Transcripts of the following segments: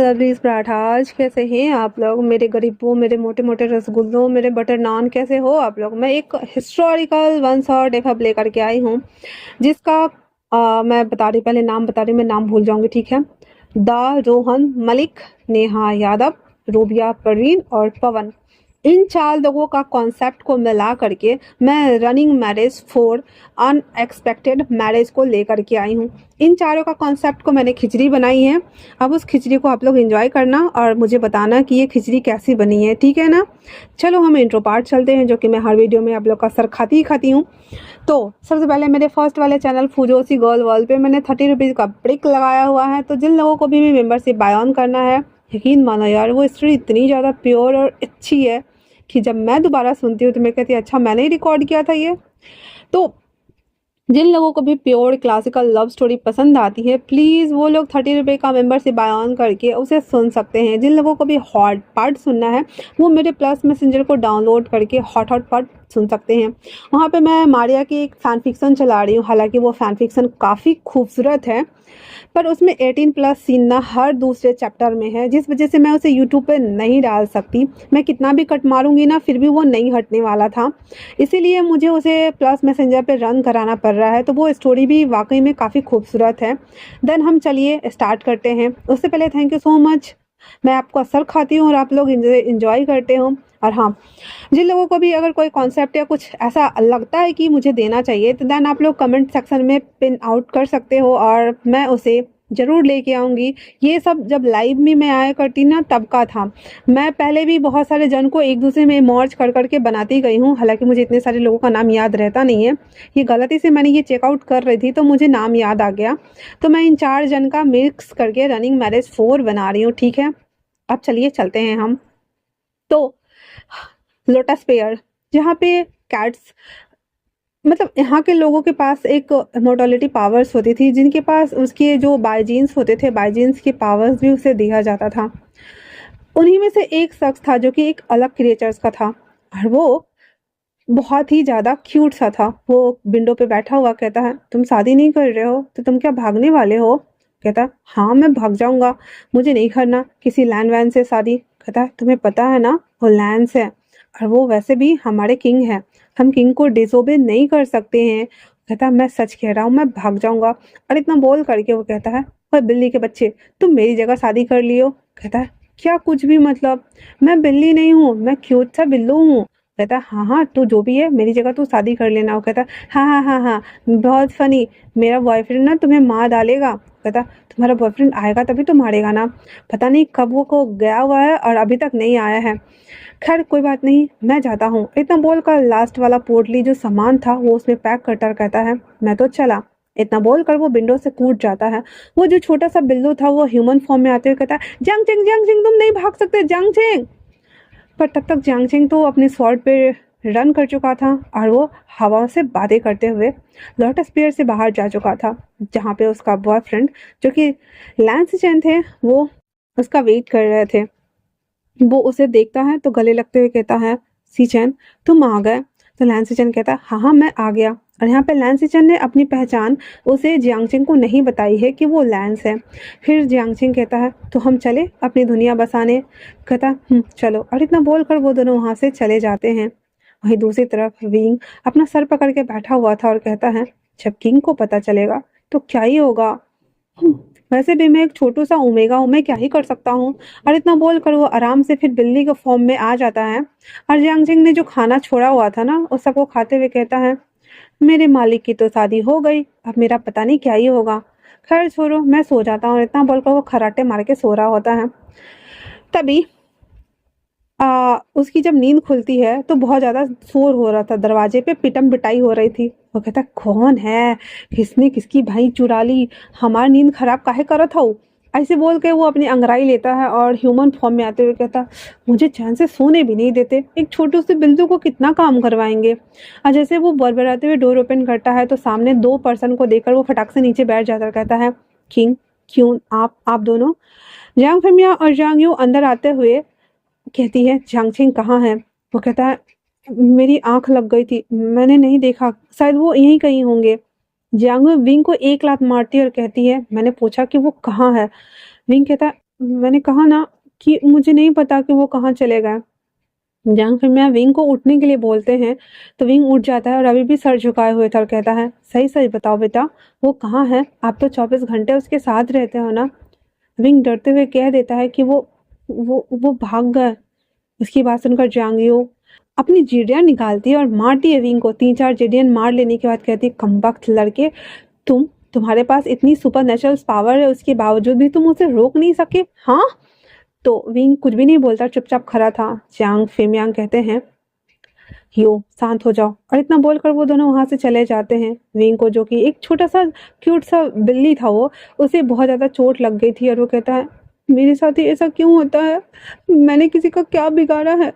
Lovelies parathas, कैसे हैं आप लोग? मेरे गरीबों, मेरे मोटे मोटे रसगुल्लों, मेरे बटर नान, कैसे हो आप लोग? मैं एक हिस्टोरिकल वन शॉट एफएफ लेकर के आई हूँ, जिसका मैं बता रही, पहले नाम बता रही, मैं नाम भूल जाऊंगी, ठीक है। दा रोहन मलिक, नेहा यादव, रूबिया परवीन और पवन, इन 4 लोगों का कॉन्सेप्ट को मिला करके मैं running marriage for unexpected marriage को लेकर के आई हूँ। इन चारों का कॉन्सेप्ट को मैंने खिचड़ी बनाई है। अब उस खिचड़ी को आप लोग एंजॉय करना और मुझे बताना कि ये खिचड़ी कैसी बनी है, ठीक है ना। चलो हम इंट्रो पार्ट चलते हैं, जो कि मैं हर वीडियो में आप लोग का सर खाती ही खाती हूँ। तो सबसे पहले मेरे फर्स्ट वाले चैनल फूजोसी गर्ल वर्ल्ड पे मैंने 30 रुपीज़ का ब्रिक लगाया हुआ है। तो जिन लोगों को भी मेंबरशिप बाय ऑन करना है, यकीन मानो यार, वो स्टोरी इतनी ज़्यादा प्योर और अच्छी है कि जब मैं दोबारा सुनती हूँ तो मैं कहती हूँ अच्छा मैंने ही रिकॉर्ड किया था ये। तो जिन लोगों को भी प्योर क्लासिकल लव स्टोरी पसंद आती है, प्लीज़ वो लोग 30 रुपये का मेंबरशिप बाय ऑन करके उसे सुन सकते हैं। जिन लोगों को भी हॉट पार्ट सुनना है, वो मेरे प्लस मैसेंजर को डाउनलोड करके हॉट पार्ट सुन सकते हैं। वहाँ पे मैं मारिया की एक फ़ैन फिक्सन चला रही हूँ। हालांकि वो फ़ैन फिक्सन काफ़ी खूबसूरत है, पर उसमें 18+ सीन ना हर दूसरे चैप्टर में है, जिस वजह से मैं उसे यूट्यूब पे नहीं डाल सकती। मैं कितना भी कट मारूंगी ना, फिर भी वो नहीं हटने वाला था, इसीलिए मुझे उसे प्लस मैसेंजर पे रन कराना पड़ रहा है। तो वो स्टोरी भी वाकई में काफ़ी खूबसूरत है। देन हम चलिए स्टार्ट करते हैं। उससे पहले थैंक यू सो मच, मैं आपको असर खाती हूँ और आप लोग इंजॉय करते हो। और हाँ, जिन लोगों को भी अगर कोई कॉन्सेप्ट या कुछ ऐसा लगता है कि मुझे देना चाहिए, तो देन आप लोग कमेंट सेक्शन में पिन आउट कर सकते हो और मैं उसे ज़रूर लेके आऊँगी। ये सब जब लाइव में मैं आया करती ना, तब का था। मैं पहले भी बहुत सारे जन को एक दूसरे में मर्ज कर करके बनाती गई हूँ। हालांकि मुझे इतने सारे लोगों का नाम याद रहता नहीं है। ये गलती से मैंने ये चेकआउट कर रही थी तो मुझे नाम याद आ गया। तो मैं इन 4 जन का मिक्स करके रनिंग मैरिज 4 बना रही हूँ, ठीक है। अब चलिए चलते हैं हम। तो लोटस पेयर, जहाँ पे कैट्स, मतलब यहाँ के लोगों के पास एक इमॉर्टलिटी पावर्स होती थी, जिनके पास उसके जो बायजीन्स होते थे, बायजीन्स के पावर्स भी उसे दिया जाता था। उन्हीं में से एक शख्स था जो कि एक अलग क्रिएचर्स का था, और वो बहुत ही ज़्यादा क्यूट सा था। वो विंडो पे बैठा हुआ कहता है, तुम शादी नहीं कर रहे हो तो तुम क्या भागने वाले हो? कहता, हाँ मैं भाग जाऊंगा, मुझे नहीं करना किसी लैंड वैन से शादी। कहता है, तुम्हें पता है ना वो लैंड है, और वो वैसे भी हमारे किंग है, हम किंग को डिसोबे नहीं कर सकते हैं। कहता है, मैं सच कह रहा हूँ, मैं भाग जाऊंगा। और इतना बोल करके वो कहता है, ओए बिल्ली के बच्चे, तुम मेरी जगह शादी कर लियो। कहता है, क्या कुछ भी मतलब, मैं बिल्ली नहीं हूँ, मैं क्यूट सा बिल्लू हूँ। कहता, हाँ हाँ तू जो भी है, मेरी जगह तू शादी कर लेना। वो कहता, हाँ हाँ हाँ हाँ, बहुत फनी, मेरा बॉयफ्रेंड ना तुम्हें मार डालेगा। कहता, तुम्हारा बॉयफ्रेंड आएगा तभी तो मारेगा ना, पता नहीं कब वो को गया हुआ है और अभी तक नहीं आया है। खैर कोई बात नहीं, मैं जाता हूँ। इतना बोलकर लास्ट वाला पोटली जो सामान था वो उसमें पैक करता कहता है, मैं तो चला। इतना बोलकर वो विंडो से कूद जाता है। वो जो छोटा सा बिल्लू था वो ह्यूमन फॉर्म में आते हुए कहता है, जंग चिंग तुम नहीं भाग सकते, जंग चिंग। पर तब तक जियांग चिंग तो अपने स्वॉर्ड पे रन कर चुका था, और वो हवा से बातें करते हुए लोटस पेयर से बाहर जा चुका था, जहाँ पे उसका बॉयफ्रेंड जो कि लैंस चैन थे, वो उसका वेट कर रहे थे। वो उसे देखता है तो गले लगते हुए कहता है, सी चैन तुम आ गए? तो लैंस चैन कहता है, हाँ हाँ मैं आ गया। और यहाँ पे लैंस चैन ने अपनी पहचान उसे जियांगचिंग को नहीं बताई है कि वो लैंस है। फिर जियांगचिंग कहता है, तो हम चले अपनी दुनिया बसाने? कहता, चलो। और इतना बोलकर वो दोनों वहाँ से चले जाते हैं। वहीं दूसरी तरफ विंग अपना सर पकड़ के बैठा हुआ था और कहता है, जब किंग को पता चलेगा तो क्या ही होगा। वैसे भी मैं एक छोटू सा ओमेगा हूँ, मैं क्या ही कर सकता हूँ। और इतना बोलकर वो आराम से फिर बिल्ली के फॉर्म में आ जाता है। और जियांगचिंग ने जो खाना छोड़ा हुआ था ना, उस सबको खाते हुए कहता है, मेरे मालिक की तो शादी हो गई, अब मेरा पता नहीं क्या ही होगा। खैर छोड़ो, मैं सो जाता हूँ। इतना बोलकर वो खराटे मार के सो रहा होता है। तभी उसकी जब नींद खुलती है तो बहुत ज़्यादा शोर हो रहा था, दरवाजे पे पिटम पिटाई हो रही थी। वो कहता, कौन है, किसने किसकी भाई चुरा ली, हमारी नींद खराब काहे करत हो? ऐसे बोल के वो अपनी अंगड़ाई लेता है और ह्यूमन फॉर्म में आते हुए कहता, मुझे चैन से सोने भी नहीं देते, एक छोटू से बिल्लू को कितना काम करवाएंगे। और जैसे वो बड़बड़ाते हुए डोर ओपन करता है तो सामने 2 पर्सन को देखकर वो फटाक से नीचे बैठ जाता कहता है, किंग क्यों आप दोनों? जांग फेमिया और जांग यू अंदर आते हुए कहती है, झांगछिंग कहाँ है? वो कहता है, मेरी आंख लग गई थी, मैंने नहीं देखा, शायद वो यहीं कहीं होंगे। जियांग विंग को एक लात मारती है और कहती है, मैंने पूछा कि वो कहाँ है? विंग कहता है, मैंने कहा ना कि मुझे नहीं पता कि वो कहाँ चले गए। जंग फिर मैं विंग को उठने के लिए बोलते हैं तो विंग उठ जाता है और अभी भी सर झुकाए हुए था और कहता है, सही सही बताओ बेटा, वो कहाँ है? आप तो 24 घंटे उसके साथ रहते हो ना? विंग डरते हुए कह देता है कि वो भाग गए। उसकी बात सुनकर जांगियो अपनी चिड़िया निकालती है और मारती है विंग को। 3-4 चिड़ियन मार लेने के बाद कहती है, कमबख्त लड़के, तुम्हारे पास इतनी सुपर नेचुरल पावर है, उसके बावजूद भी तुम उसे रोक नहीं सके, हाँ? तो विंग कुछ भी नहीं बोलता, चुपचाप खड़ा था। चांग फेमियांग कहते हैं, यो शांत हो जाओ, और इतना बोलकर वो दोनों वहां से चले जाते हैं। विंग को, जो कि एक छोटा सा क्यूट सा बिल्ली था, वो उसे बहुत ज्यादा चोट लग गई थी और वो कहता है, मेरे साथ ही ऐसा क्यों होता है? मैंने किसी का क्या बिगाड़ा है?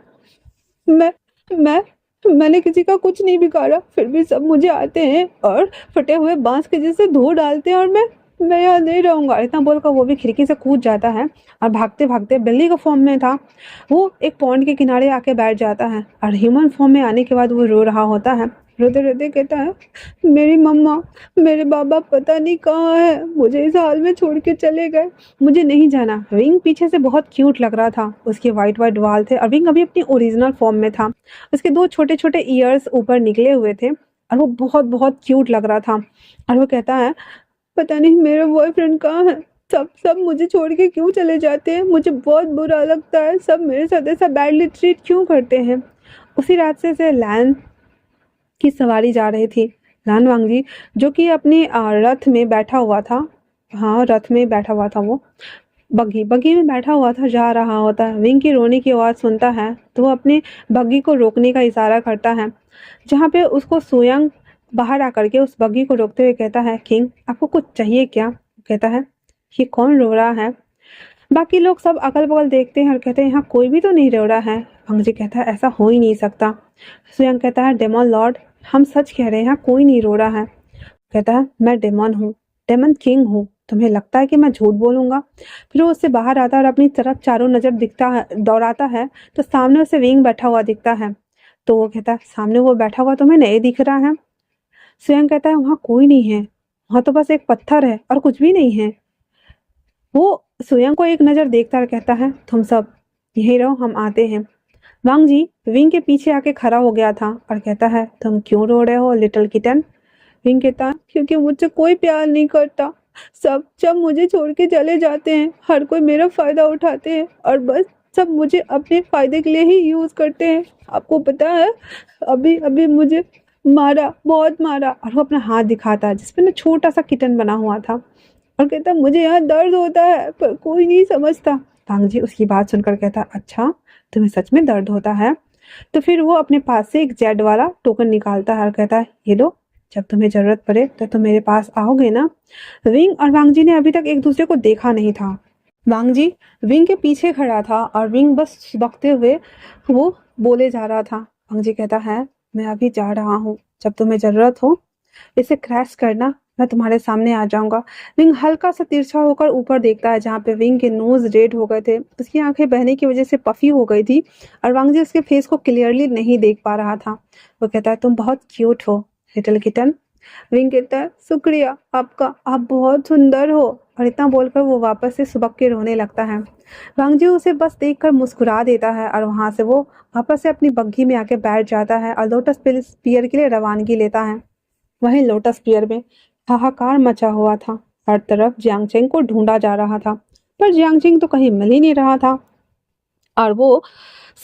मैं मैं मैंने किसी का कुछ नहीं बिगाड़ा, फिर भी सब मुझे आते हैं और फटे हुए बांस के जैसे धो डालते हैं, और मैं यहाँ नहीं रहूंगा। इतना बोलकर वो भी खिड़की से कूद जाता है और भागते भागते बिल्ली का फॉर्म में था, वो एक पॉन्ड के किनारे आके बैठ जाता है और ह्यूमन फॉर्म में आने के बाद वो रो रहा होता है। रोते रोते कहता है, मेरी मम्मा, मेरे बाबा पता नहीं कहाँ है, मुझे इस हाल में छोड़ के चले गए, मुझे नहीं जाना। विंग पीछे से बहुत क्यूट लग रहा था, उसके वाइट वाइट बाल थे और विंग अभी अपनी ओरिजिनल फॉर्म में था। उसके 2 छोटे छोटे ईयर्स ऊपर निकले हुए थे और वो बहुत बहुत क्यूट लग रहा था। और वो कहता है, पता नहीं मेरा बॉयफ्रेंड कहाँ है, सब सब मुझे छोड़ के क्यों चले जाते हैं, मुझे बहुत बुरा लगता है, सब मेरे साथ ऐसा बैडली ट्रीट क्यों करते हैं। उसी रास्ते से लैन की सवारी जा रही थी। लान वांगजी, जो कि अपने रथ में बैठा हुआ था, हाँ रथ में बैठा हुआ था, वो बग्गी बग्गी में बैठा हुआ था, जा रहा होता है। विंग की रोने की आवाज़ सुनता है तो वो अपने बग्गी को रोकने का इशारा करता है, जहाँ पे उसको सोयांग बाहर आकर के उस बग्गी को रोकते हुए कहता है, किंग आपको कुछ चाहिए क्या? कहता है, ये कौन रो रहा है? बाकी लोग सब अगल बगल देखते हैं और कहते हैं, यहाँ कोई भी तो नहीं रो रहा है। भंगजी कहता है, ऐसा हो ही नहीं सकता। सोयांग कहता है, डेमन लॉर्ड, हम सच कह रहे हैं, यहाँ कोई नहीं रो रहा है। कहता है, मैं डेमन हूँ, डेमन किंग हूँ, तुम्हें लगता है कि मैं झूठ बोलूंगा? फिर वो उससे बाहर आता है और अपनी तरफ चारों नजर दिखता है, दौड़ाता है तो सामने उसे विंग बैठा हुआ दिखता है। तो वो कहता है, सामने वो बैठा हुआ तुम्हें नहीं दिख रहा है? स्वयं कहता है, वहां कोई नहीं है, वहां तो बस एक पत्थर है और कुछ भी नहीं है। वो स्वयं को एक नजर देखता है, कहता है, तुम सब यही रहो, हम आते हैं। वांग जी विंग के पीछे आके खड़ा हो गया था और कहता है, तुम क्यों रो रहे हो लिटिल किटन? विंग कहता है, क्योंकि मुझसे कोई प्यार नहीं करता, सब जब मुझे छोड़ के चले जाते हैं, हर कोई मेरा फायदा उठाते हैं और बस सब मुझे अपने फायदे के लिए ही यूज करते हैं। आपको पता है, अभी अभी मुझे मारा, बहुत मारा। और वो अपना हाथ दिखाता है जिसपे ना छोटा सा किटन बना हुआ था और कहता, मुझे यहाँ दर्द होता है पर कोई नहीं समझता। तांग जी उसकी बात सुनकर कहता, अच्छा तुम्हें सच में दर्द होता है? तो फिर वो अपने पास से एक जेड वाला टोकन निकालता है और कहता है, ये लो, जब तुम्हें जरूरत पड़े तो तुम मेरे पास आओगे ना। विंग और वांगजी ने अभी तक एक दूसरे को देखा नहीं था। वांगजी विंग के पीछे खड़ा था और विंग बस बकते हुए वो बोले जा रहा था। वांगजी कहता है, मैं अभी जा रहा हूँ, जब तुम्हें जरूरत हो इसे क्रैश करना, मैं तुम्हारे सामने आ जाऊंगा। विंग हल्का सा तिरछा होकर ऊपर देखता है, जहाँ पे विंग के नोज रेड हो गए थे, उसकी आंखें बहने की वजह से पफी हो गई थी और वांगजी उसके फेस को क्लियरली नहीं देख पा रहा था। वो कहता है, तुम बहुत क्यूट हो लिटिल किटन। विंग कहता है, शुक्रिया आपका, आप बहुत सुंदर हो। और इतना बोलकर वो वापस से सुबक के रोने लगता है। वांगजी उसे बस देखकर मुस्कुरा देता है और वहां से वो वापस से अपनी बग्घी में आके बैठ जाता है और लोटस पियर के लिए रवानगी लेता है। वहीं लोटस पियर में हाहाकार मचा हुआ था, हर तरफ जियांगचेंग को ढूंढा जा रहा था, पर जियांगचेंग तो कहीं मिल ही नहीं रहा था और वो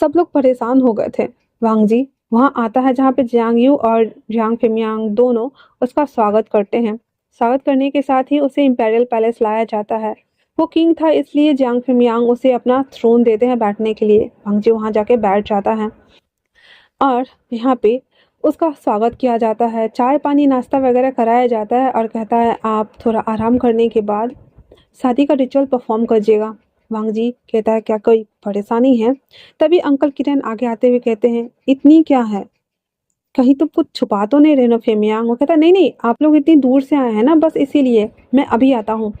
सब लोग परेशान हो गए थे। वांग जी वहां आता है, जहाँ पे जियांग यू और जियांग फिमियांग दोनों उसका स्वागत करते हैं। स्वागत करने के साथ ही उसे इंपेरियल पैलेस लाया जाता है। वो किंग था, इसलिए जियांग फिमियांग उसे अपना थ्रोन देते हैं बैठने के लिए। वांग जी वहां जाके बैठ जाता है और यहाँ पे उसका स्वागत किया जाता है, चाय पानी नाश्ता वगैरह कराया जाता है और कहता है, आप थोड़ा आराम करने के बाद शादी का रिचुअल परफॉर्म कीजिएगा। वांग जी कहता है, क्या कोई परेशानी है? तभी अंकल किरण आगे आते हुए कहते हैं, इतनी क्या है, कहीं तुम कुछ छुपा तो नहीं रहे ना फेमियांग? वो कहता है, नहीं नहीं, आप लोग इतनी दूर से आए हैं ना, बस इसीलिए मैं अभी आता हूँ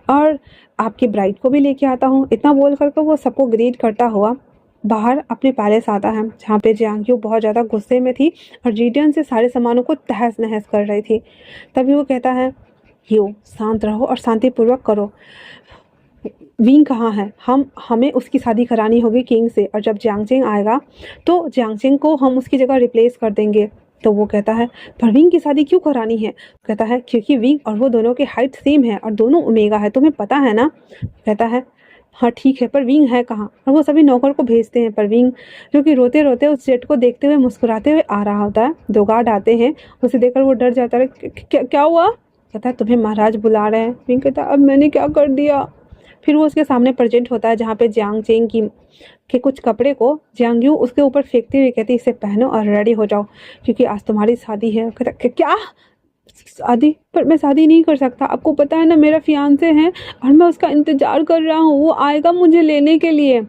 और आपकी ब्राइड को भी लेके आता हूँ। इतना बोल करके वो सबको ग्रीट करता हुआ बाहर अपने पैलेस आता है, जहाँ पे जियांग बहुत ज़्यादा गुस्से में थी और जीडियन से सारे सामानों को तहस नहस कर रही थी। तभी वो कहता है, यो शांत रहो और शांतिपूर्वक करो। विंग कहाँ है, हमें उसकी शादी करानी होगी किंग से, और जब जियांग चेंग आएगा तो जियांग चेंग को हम उसकी जगह रिप्लेस कर देंगे। तो वो कहता है पर विंग की शादी क्यों करानी है? कहता है क्योंकि विंग और वो दोनों की हाइट सेम है और दोनों ओमेगा है, तुम्हें पता है ना? कहता है हाँ ठीक है, पर विंग है कहाँ? और वो सभी नौकर को भेजते हैं, पर विंग जो कि रोते रोते उस जेट को देखते हुए मुस्कुराते हुए आ रहा होता है। दो गार्ड आते हैं, उसे देखकर वो डर जाता है। क्या हुआ? कहता है तुम्हें महाराज बुला रहे हैं। विंग कहता है अब मैंने क्या कर दिया? फिर वो उसके सामने प्रेजेंट होता है, जहाँ पे जियांग चेंग की के कुछ कपड़े को जियांग यू उसके ऊपर फेंकते हुए कहती है इसे पहनो और रेडी हो जाओ क्योंकि आज तुम्हारी शादी है। कहता क्या शादी? पर मैं शादी नहीं कर सकता, आपको पता है ना मेरा फियांसे है और मैं उसका इंतजार कर रहा हूँ, वो आएगा मुझे लेने के लिए।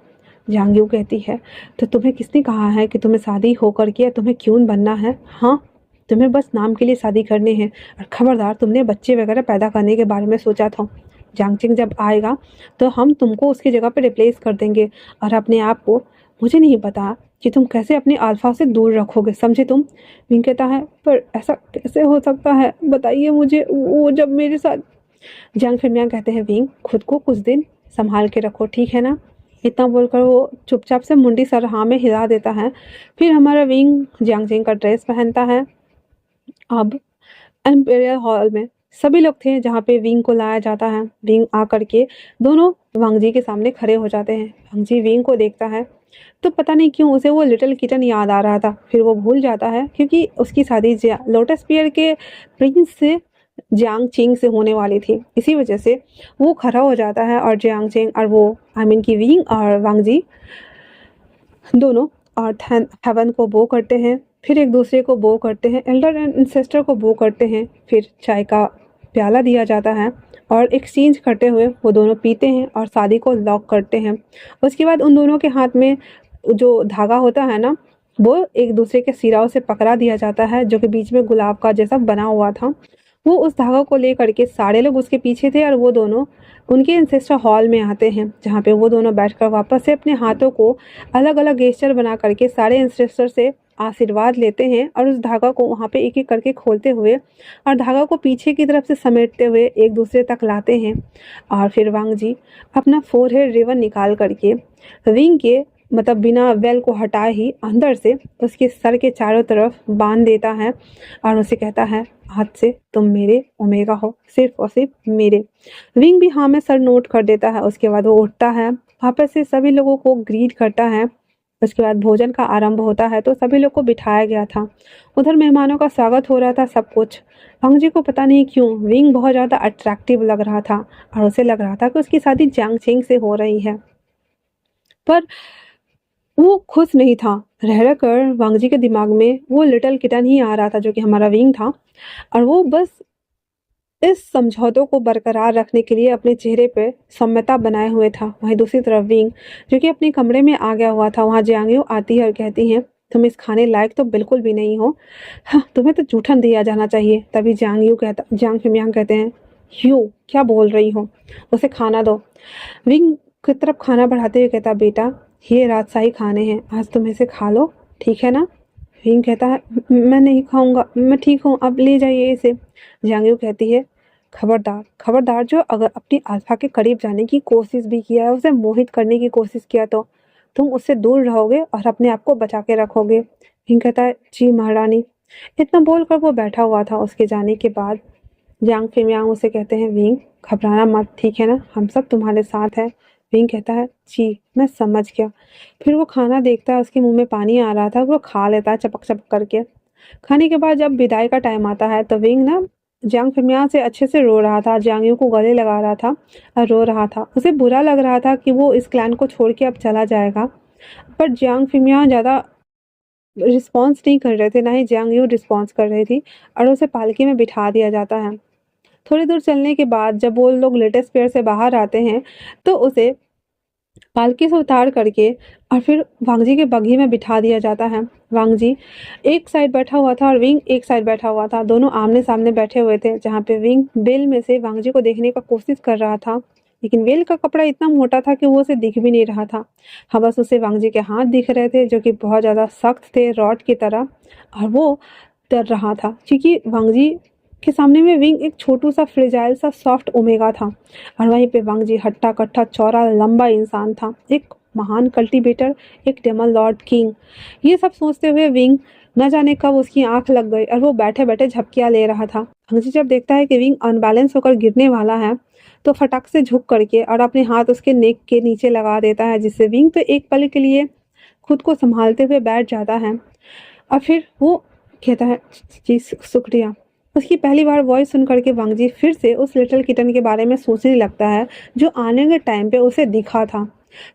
जियांग यू कहती है तो तुम्हें किसने कहा है कि तुम्हें शादी होकर के तुम्हें क्यों बनना है? हाँ, तुम्हें बस नाम के लिए शादी करनी है, और खबरदार तुमने बच्चे वगैरह पैदा करने के बारे में सोचा था। जियांग चेंग जब आएगा तो हम तुमको उसकी जगह पे रिप्लेस कर देंगे, और अपने आप को मुझे नहीं पता कि तुम कैसे अपने अल्फा से दूर रखोगे, समझे तुम? विंग कहता है पर ऐसा कैसे हो सकता है, बताइए मुझे, वो जब मेरे साथ। जियांग फिमियांग कहते हैं विंग खुद को कुछ दिन संभाल के रखो, ठीक है ना? इतना बोलकर वो चुपचाप से मुंडी सर हाँ में हिला देता है। फिर हमारा विंग जियांग चेंग का ड्रेस पहनता है। अब एम्पेरियल हॉल में सभी लोग थे जहाँ पे विंग को लाया जाता है। विंग आकर के दोनों वांग जी के सामने खड़े हो जाते हैं। वांग जी विंग को देखता है तो पता नहीं क्यों उसे वो लिटिल किटन याद आ रहा था, फिर वो भूल जाता है क्योंकि उसकी शादी लोटस पियर के प्रिंस से जियांग चेंग से होने वाली थी। इसी वजह से वो खड़ा हो जाता है और जियांग चेंग और वो की विंग और वांग जी दोनों अर्थ हेवन को बो करते हैं, फिर एक दूसरे को बो करते हैं, एल्डर एंड इंसेस्टर को बो करते हैं, फिर चाय का प्याला दिया जाता है और एक्सचेंज करते हुए वो दोनों पीते हैं और शादी को लॉक करते हैं। उसके बाद उन दोनों के हाथ में जो धागा होता है ना, वो एक दूसरे के सिराओं से पकड़ा दिया जाता है, जो कि बीच में गुलाब का जैसा बना हुआ था। वो उस धागा को लेकर के सारे लोग उसके पीछे थे और वो दोनों उनके इंसेस्टर हॉल में आते हैं, जहाँ पे वो दोनों बैठकर वापस से अपने हाथों को अलग अलग गेस्चर बना करके सारे इंसेस्टर से आशीर्वाद लेते हैं और उस धागा को वहाँ पे एक एक करके खोलते हुए और धागा को पीछे की तरफ से समेटते हुए एक दूसरे तक लाते हैं। और फिर वांग जी अपना फोरहेड रिबन निकाल करके विंग के मतलब बिना वेल को हटाए ही अंदर से उसके सर के चारों तरफ बांध देता है और उसे कहता है आज से तुम मेरे ओमेगा हो, सिर्फ और सिर्फ मेरे। विंग भी हाँ में सर नोट कर देता है। उसके बाद वो उठता है, वापस से सभी लोगों को ग्रीट करता है। उसके बाद भोजन का आरंभ होता है, तो सभी लोग को बिठाया गया था। उधर मेहमानों का स्वागत हो रहा था, सब कुछ। वांग जी को पता नहीं क्यों विंग बहुत ज़्यादा अट्रैक्टिव लग रहा था और उसे लग रहा था कि उसकी शादी जियांग चेंग से हो रही है, पर वो खुश नहीं था। रह रह कर वांग जी के दिमाग में वो लिटिल किटन ही आ रहा था, जो कि हमारा विंग था, और वो बस इस समझौतों को बरकरार रखने के लिए अपने चेहरे पे सौम्यता बनाए हुए था। वहीं दूसरी तरफ विंग जो कि अपने कमरे में आ गया हुआ था, वहाँ जियांग आती है और कहती है तुम इस खाने लायक तो बिल्कुल भी नहीं हो, हाँ तुम्हें तो जूठन दिया जाना चाहिए। तभी जियांग फिमियांग कहते हैं यू क्या बोल रही हो, उसे खाना दो। विंग की तरफ खाना बढ़ाते हुए कहता बेटा ये राजशाही खाने हैं, आज तुम इसे खा लो, ठीक है ना? विंग कहता है मैं नहीं खाऊंगा, मैं ठीक हूँ, आप ले जाइए इसे। जियांग कहती है खबरदार खबरदार, जो अगर अपनी अल्फा के करीब जाने की कोशिश भी किया है, उसे मोहित करने की कोशिश किया, तो तुम उससे दूर रहोगे और अपने आप को बचा के रखोगे। विंग कहता है जी महारानी। इतना बोलकर वो बैठा हुआ था। उसके जाने के बाद जियांग फिमियांग उसे कहते हैं विंग घबराना मत, ठीक है ना, हम सब तुम्हारे साथ हैं। विंग कहता है जी मैं समझ गया। फिर वो खाना देखता है, उसके मुंह में पानी आ रहा था, वो खा लेता है चपक चपक करके। खाने के बाद जब विदाई का टाइम आता है तो विंग ना जियांग फिमियांग से अच्छे से रो रहा था, जियांग को गले लगा रहा था और रो रहा था। उसे बुरा लग रहा था कि वो इस क्लैन को छोड़ के अब चला जाएगा, पर जियांग फिमियांग ज़्यादा रिस्पॉन्स नहीं कर रहे थे, ना ही जियांग यू रिस्पॉन्स कर रही थी, और उसे पालकी में बिठा दिया जाता है। थोड़ी दूर चलने के बाद जब वो लोग लेटेस्ट पेयर से बाहर आते हैं तो उसे पालकी से उतार करके और फिर वांग जी के बग्घी में बिठा दिया जाता है। वांग जी एक साइड बैठा हुआ था और विंग एक साइड बैठा हुआ था, दोनों आमने सामने बैठे हुए थे, जहाँ पे विंग बेल में से वांग जी को देखने का कोशिश कर रहा था, लेकिन वेल का कपड़ा इतना मोटा था कि वो उसे दिख भी नहीं रहा था। हाँ बस उसे वांग जी के हाथ दिख रहे थे, जो कि बहुत ज़्यादा सख्त थे रॉड की तरह, और वो डर रहा था क्योंकि वांग जी के सामने में विंग एक छोटू सा फ्रेजाइल सा सॉफ्ट ओमेगा था, और वहीं पे वांग जी हट्टा कट्टा चौड़ा लंबा इंसान था, एक महान कल्टीवेटर, एक डेमन लॉर्ड किंग। ये सब सोचते हुए विंग न जाने कब उसकी आंख लग गई और वो बैठे बैठे झपकियां ले रहा था। वांग जी जब देखता है कि विंग अनबैलेंस होकर गिरने वाला है तो फटाक से झुक करके और अपने हाथ उसके नेक के नीचे लगा देता है, जिससे विंग तो एक पल के लिए खुद को संभालते हुए बैठ जाता है। और फिर वो कहता है, जी शुक्रिया। उसकी पहली बार वॉइस सुन करके वांग जी फिर से उस लिटिल किटन के बारे में सोचने लगता है जो आने के टाइम पे उसे दिखा था।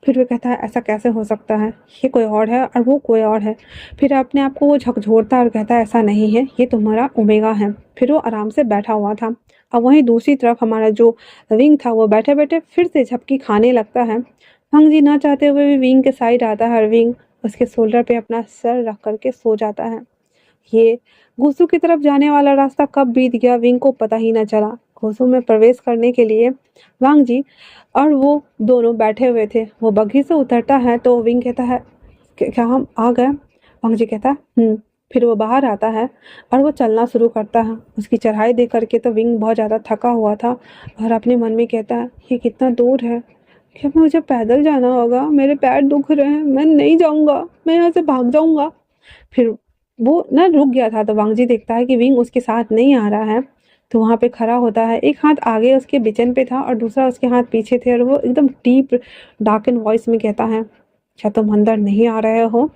फिर वो कहता है, ऐसा कैसे हो सकता है, ये कोई और है और वो कोई और है। फिर अपने आप को वो झकझोरता है और कहता है, ऐसा नहीं है, ये तुम्हारा ओमेगा है। फिर वो आराम से बैठा हुआ था। अब वहीं दूसरी तरफ हमारा जो विंग था वो बैठे बैठे फिर से झपकी खाने लगता है। वांग जी ना चाहते हुए भी विंग के साइड आता है और विंग उसके शोल्डर पे अपना सर रख करके सो जाता है। ये घोसू की तरफ जाने वाला रास्ता कब बीत गया विंग को पता ही न चला। घोसू में प्रवेश करने के लिए वांग जी और वो दोनों बैठे हुए थे। वो बग्घी से उतरता है तो विंग कहता है, क्या हम आ गए?" वांग जी कहता है, फिर वो बाहर आता है और वो चलना शुरू करता है। उसकी चढ़ाई देख करके तो विंग बहुत ज़्यादा थका हुआ था और अपने मन में कहता है, ये कितना दूर है, क्या मुझे पैदल जाना होगा, मेरे पैर दुख रहे हैं, मैं नहीं जाऊंगा, मैं यहाँ से भाग जाऊंगा। फिर वो ना रुक गया था तो वांग जी देखता है कि विंग उसके साथ नहीं आ रहा है, तो वहाँ पे खड़ा होता है। एक हाथ आगे उसके बिचन पे था और दूसरा उसके हाथ पीछे थे, और वो एकदम डीप डार्कन वॉइस में कहता है, क्या तुम अंदर नहीं आ रहे हो?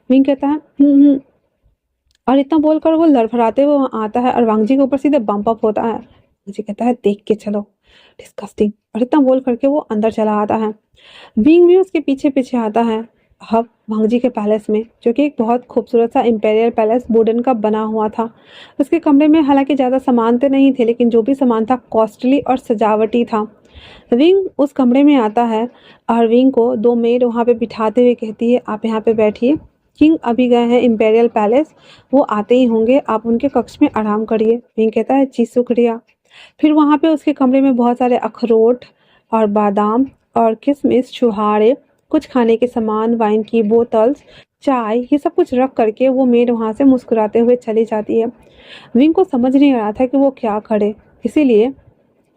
विंग कहता है, और इतना बोलकर वो लड़खड़ाते हुए वहाँ आता है और वांग जी के ऊपर सीधे बम्प अप होता है। वांग जी कहता है, देख के चलो, डिस्गस्टिंग, और इतना बोल करके वो अंदर चला आता है। विंग भी उसके पीछे पीछे आता है। अब वांग जी के पैलेस में, जो कि एक बहुत खूबसूरत सा इंपेरियल पैलेस वुडन का बना हुआ था। उसके कमरे में हालांकि ज़्यादा सामान तो नहीं थे, लेकिन जो भी सामान था कॉस्टली और सजावटी था। विंग उस कमरे में आता है और विंग को दो मेड वहाँ पे बिठाते हुए कहती है, आप यहाँ पे बैठिए, किंग अभी गए हैं इंपेरियल पैलेस, वो आते ही होंगे, आप उनके कक्ष में आराम करिए। विंग कहता है, जी शुक्रिया। फिर वहाँ पे उसके कमरे में बहुत सारे अखरोट और बादाम और किशमिश, छुहारे, कुछ खाने के सामान, वाइन की बोतल्स, चाय, ये सब कुछ रख करके वो मेड वहाँ से मुस्कुराते हुए चली जाती है। विंग को समझ नहीं आ रहा था कि वो क्या करे, इसीलिए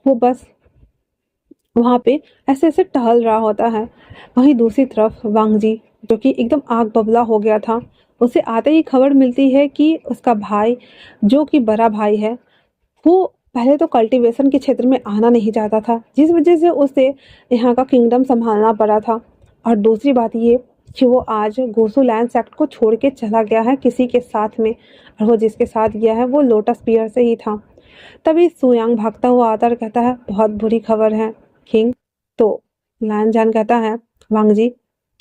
वो बस वहाँ पे ऐसे ऐसे टहल रहा होता है। वहीं दूसरी तरफ वांग जी, जो कि एकदम आग बबला हो गया था, उसे आते ही खबर मिलती है कि उसका भाई, जो कि बड़ा भाई है, वो पहले तो कल्टीवेशन के क्षेत्र में आना नहीं चाहता था, जिस वजह से उसे यहाँ का किंगडम संभालना पड़ा था। और दूसरी बात ये कि वो आज गोसू लैंड सेक्ट को छोड़ के चला गया है किसी के साथ में, और वो जिसके साथ गया है वो लोटस पियर से ही था। तभी सुयांग भागता हुआ आता और कहता है, बहुत बुरी खबर है किंग। तो लैन जान कहता है, वांग जी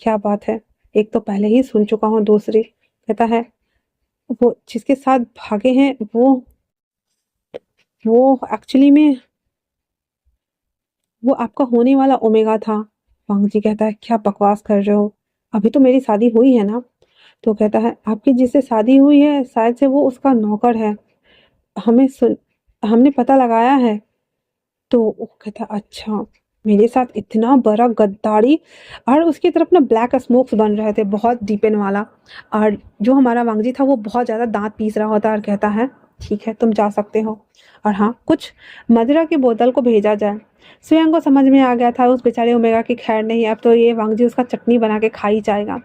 क्या बात है, एक तो पहले ही सुन चुका हूँ, दूसरी कहता है, वो जिसके साथ भागे हैं वो एक्चुअली में वो आपका होने वाला ओमेगा था। वांग जी कहता है, क्या बकवास कर रहे हो, अभी तो मेरी शादी हुई है ना। तो कहता है, आपकी जिससे शादी हुई है शायद से वो उसका नौकर है, हमने पता लगाया है। तो वो कहता, अच्छा, मेरे साथ इतना बड़ा गद्दारी। और उसकी तरफ ना ब्लैक स्मोक्स बन रहे थे बहुत डीपन वाला, और जो हमारा वांगजी था वो बहुत ज़्यादा दांत पीस रहा होता और कहता है, ठीक है तुम जा सकते हो, और हाँ, कुछ मदिरा की बोतल को भेजा जाए। स्वयं को समझ में आ गया था उस बेचारे ओमेगा की खैर नहीं, अब तो ये वांगजी उसका चटनी बना के खा ही जाएगा।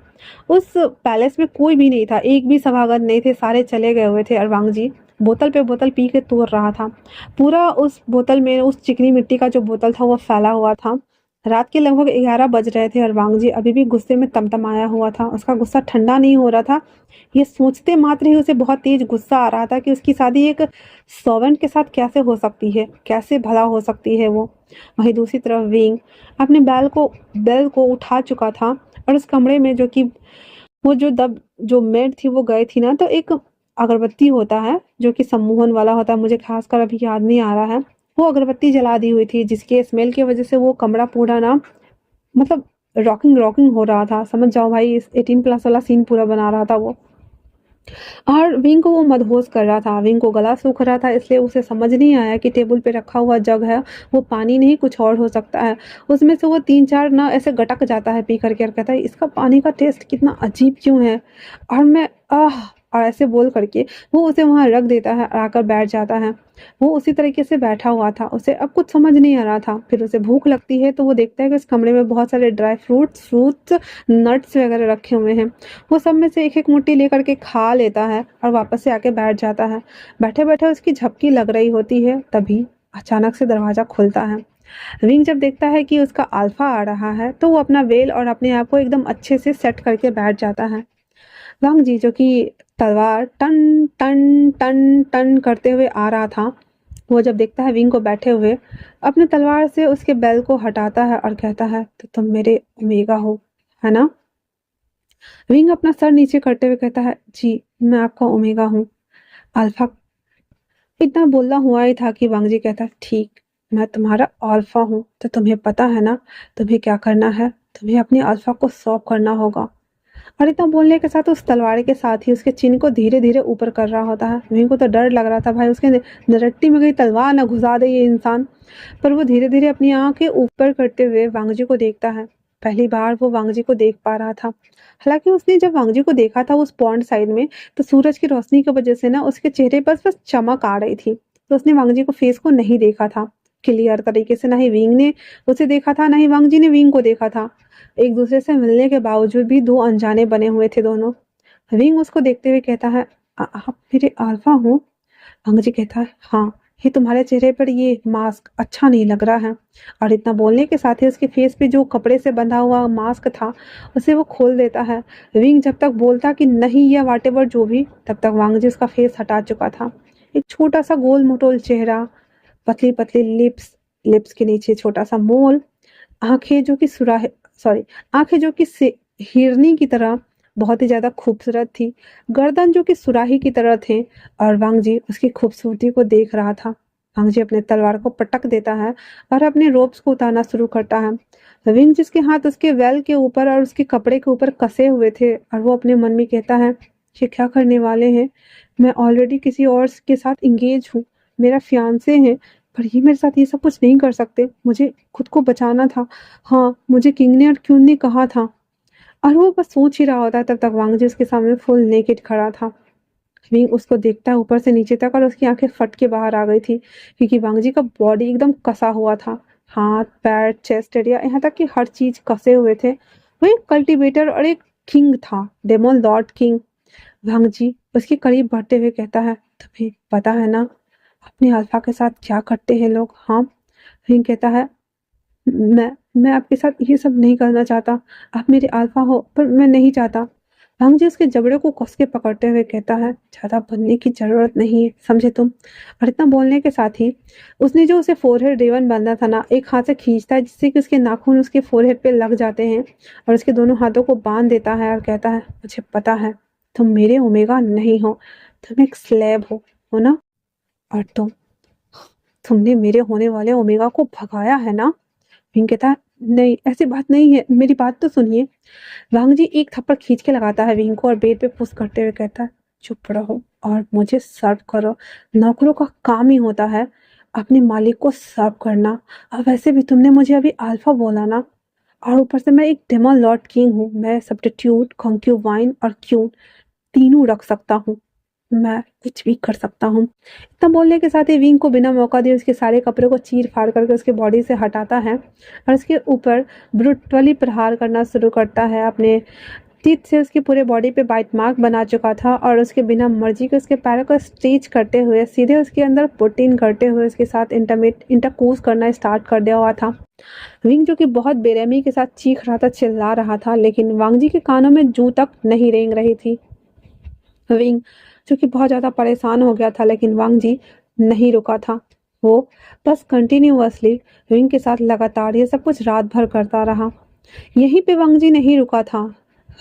उस पैलेस में कोई भी नहीं था, एक भी सभागत नहीं थे, सारे चले गए हुए थे, और वांगजी बोतल पे बोतल पी के तोड़ रहा था। पूरा उस बोतल में उस चिकनी मिट्टी का जो बोतल था वो फैला हुआ था। रात के लगभग 11 बज रहे थे और वांग जी अभी भी गुस्से में तमतमाया हुआ था। उसका गुस्सा ठंडा नहीं हो रहा था। ये सोचते मात्र ही उसे बहुत तेज गुस्सा आ रहा था कि उसकी शादी एक सर्वेंट के साथ कैसे हो सकती है, कैसे भला हो सकती है वो। वहीं दूसरी तरफ विंग अपने बैल को उठा चुका था, और उस कमरे में जो कि वो जो मेड थी वो गई थी ना, तो एक अगरबत्ती होता है जो कि सम्मोहन वाला होता है, मुझे खासकर अभी याद नहीं आ रहा है, वो अगरबत्ती जला दी हुई थी, जिसके स्मेल की वजह से वो कमरा पूरा ना, मतलब रॉकिंग रॉकिंग हो रहा था। समझ जाओ भाई, इस 18+ वाला सीन पूरा बना रहा था वो। और विंग को वो मदहोश कर रहा था। विंग को गला सूख रहा था, इसलिए उसे समझ नहीं आया कि टेबल पे रखा हुआ जग है वो पानी नहीं कुछ और हो सकता है। उसमें से वो 3-4 ना ऐसे गटक जाता है पी करके, और कहता है, इसका पानी का टेस्ट कितना अजीब क्यों है। और मैं और ऐसे बोल करके वो उसे वहाँ रख देता है और आकर बैठ जाता है। वो उसी तरीके से बैठा हुआ था, उसे अब कुछ समझ नहीं आ रहा था। फिर उसे भूख लगती है तो वो देखता है कि उस कमरे में बहुत सारे ड्राई फ्रूट्स, नट्स वगैरह रखे हुए हैं। वो सब में से एक-एक मुट्ठी लेकर के खा लेता है और वापस से आके बैठ जाता है। बैठे-बैठे उसकी झपकी लग रही होती है, तभी अचानक से दरवाज़ा खुलता है। विंग जब देखता है कि उसका अल्फा आ रहा है तो वो अपना वेल और अपने आप को एकदम अच्छे से सेट करके बैठ जाता है। वांग जी जो कि तलवार टन टन टन टन करते हुए आ रहा था, वो जब देखता है विंग को बैठे हुए, अपने तलवार से उसके बेल को हटाता है और कहता है, तो तुम मेरे ओमेगा हो, है ना? विंग अपना सर नीचे करते हुए कहता है, जी मैं आपका ओमेगा हूँ। अल्फा इतना बोला हुआ ही था कि वांग जी कहता है, ठीक, मैं तुम्हारा अल्फा हूँ, तो तुम्हें पता है ना तुम्हें क्या करना है? तुम्हें अपने अल्फा को सौंप करना होगा। और इतना बोलने के साथ उस तलवार के साथ ही उसके चिन्ह को धीरे-धीरे ऊपर कर रहा होता है। विंग को तो डर लग रहा था भाई उसके नरट्टी में कहीं तलवार ना घुसा दे ये इंसान। पर वो धीरे-धीरे अपनी आँखें ऊपर करते हुए वांगजी को देखता है। पहली बार वो वांगजी को देख पा रहा था। हालाँकि उसने जब वांगजी को देखा था उस पॉन्ड साइड में, तो सूरज की रोशनी की वजह से ना उसके चेहरे पर बस चमक आ रही थी। तो उसने वांगजी को फेस को नहीं देखा था क्लियर तरीके से, ना ही विंग ने उसे देखा था, ना ही वांगजी ने विंग को देखा था। एक दूसरे से मिलने के बावजूद भी दो अनजाने बने हुए थे दोनों। विंग उसको देखते हुए कहता है, आप मेरे अल्फा हो? अंग्रेजी कहता है, हाँ, ये तुम्हारे चेहरे पर ये मास्क अच्छा नहीं लग रहा है। और इतना बोलने के साथ ही उसके फेस पे जो कपड़े से बंधा हुआ मास्क था उसे वो खोल देता है। विंग जब तक बोलता कि नहीं या वाटेवर जो भी, तब तक वांगजी उसका फेस हटा चुका था। एक छोटा सा गोल मटोल चेहरा, पतली पतली लिप्स, लिप्स के नीचे छोटा सा मोल, आंखें जो कि सुराही सॉरी आंखें जो कि हिरनी की तरह बहुत ही ज्यादा खूबसूरत थी, गर्दन जो कि सुराही की तरह थे। और वांगजी उसकी खूबसूरती को देख रहा था। वांगजी अपने तलवार को पटक देता है और अपने रोब्स को उतारना शुरू करता है। विंग जिसके हाथ उसके वेल के ऊपर और उसके कपड़े के ऊपर कसे हुए थे, और वो अपने मन में कहता है, ये क्या करने वाले हैं? मैं ऑलरेडी किसी और के साथ इंगेज हूँ, मेरा फियांसे है, पर ये मेरे साथ ये सब कुछ नहीं कर सकते। मुझे खुद को बचाना था। हाँ, मुझे किंग ने और क्यून ने कहा था। और वो बस सोच ही रहा होता है, तब तक वांगजी उसके सामने फुल नेकेड खड़ा था। विंग उसको देखता है ऊपर से नीचे तक और उसकी आंखें फट के बाहर आ गई थी, क्योंकि वांगजी का बॉडी एकदम कसा हुआ था। हाथ, पैर, चेस्ट एरिया, यहाँ तक कि हर चीज कसे हुए थे। वो एक कल्टीवेटर और एक किंग था, डेमन लॉर्ड किंग। वांगजी उसके करीब बढ़ते हुए कहता है, तुम्हें पता है ना अपने अल्फा के साथ क्या करते हैं लोग? हाँ। विंग कहता है, मैं आपके साथ ये सब नहीं करना चाहता। आप मेरे अल्फा हो, पर मैं नहीं चाहता। वांगजी उसके जबड़े को कस के पकड़ते हुए कहता है, ज्यादा बनने की जरूरत नहीं है, समझे तुम? और इतना बोलने के साथ ही उसने जो उसे फोरहेड रिबन बांधा था ना, एक हाथ से खींचता है जिससे कि उसके नाखून उसके फोरहेड पे लग जाते हैं, और उसके दोनों हाथों को बांध देता है और कहता है, मुझे पता है तुम मेरे ओमेगा नहीं हो, तुम एक स्लेब हो ना? और तुमने मेरे होने वाले ओमेगा को भगाया है ना? विंग कहता है, नहीं ऐसी बात नहीं है, मेरी बात तो सुनिए। वांगजी एक थप्पड़ खींच के लगाता है विंग को और बेड पे पुश करते हुए कहता है, चुप रहो और मुझे सर्व करो। नौकरों का काम ही होता है अपने मालिक को सर्व करना। और वैसे भी तुमने मुझे अभी अल्फा बोला ना, और ऊपर से मैं एक डेमन लॉर्ड किंग हूँ। मैं सब्स्टिट्यूट, कॉन्क्यूबाइन और क्यून तीनों रख सकता हूँ। मैं कुछ भी कर सकता हूँ। इतना बोलने के साथ ही विंग को बिना मौका दिए उसके सारे कपड़े को चीर फाड़ करके उसके बॉडी से हटाता है और उसके ऊपर ब्रूटली प्रहार करना शुरू करता है। अपने टीथ से उसकी पूरे बॉडी पे बाइट मार्क बना चुका था और उसके बिना मर्जी के उसके पैरों को स्ट्रेच करते हुए सीधे उसके अंदर पुटिन करते हुए उसके साथ इंटरकोर्स करना स्टार्ट कर दिया हुआ था। विंग जो कि बहुत बेरहमी के साथ चीख रहा था, चिल्ला रहा था, लेकिन वांगजी के कानों में जू तक नहीं रेंग रही थी। विंग जो कि बहुत ज़्यादा परेशान हो गया था, लेकिन वांगजी नहीं रुका था। वो बस कंटिन्यूअसली विंग के साथ लगातार ये सब कुछ रात भर करता रहा। यहीं पे वांगजी नहीं रुका था।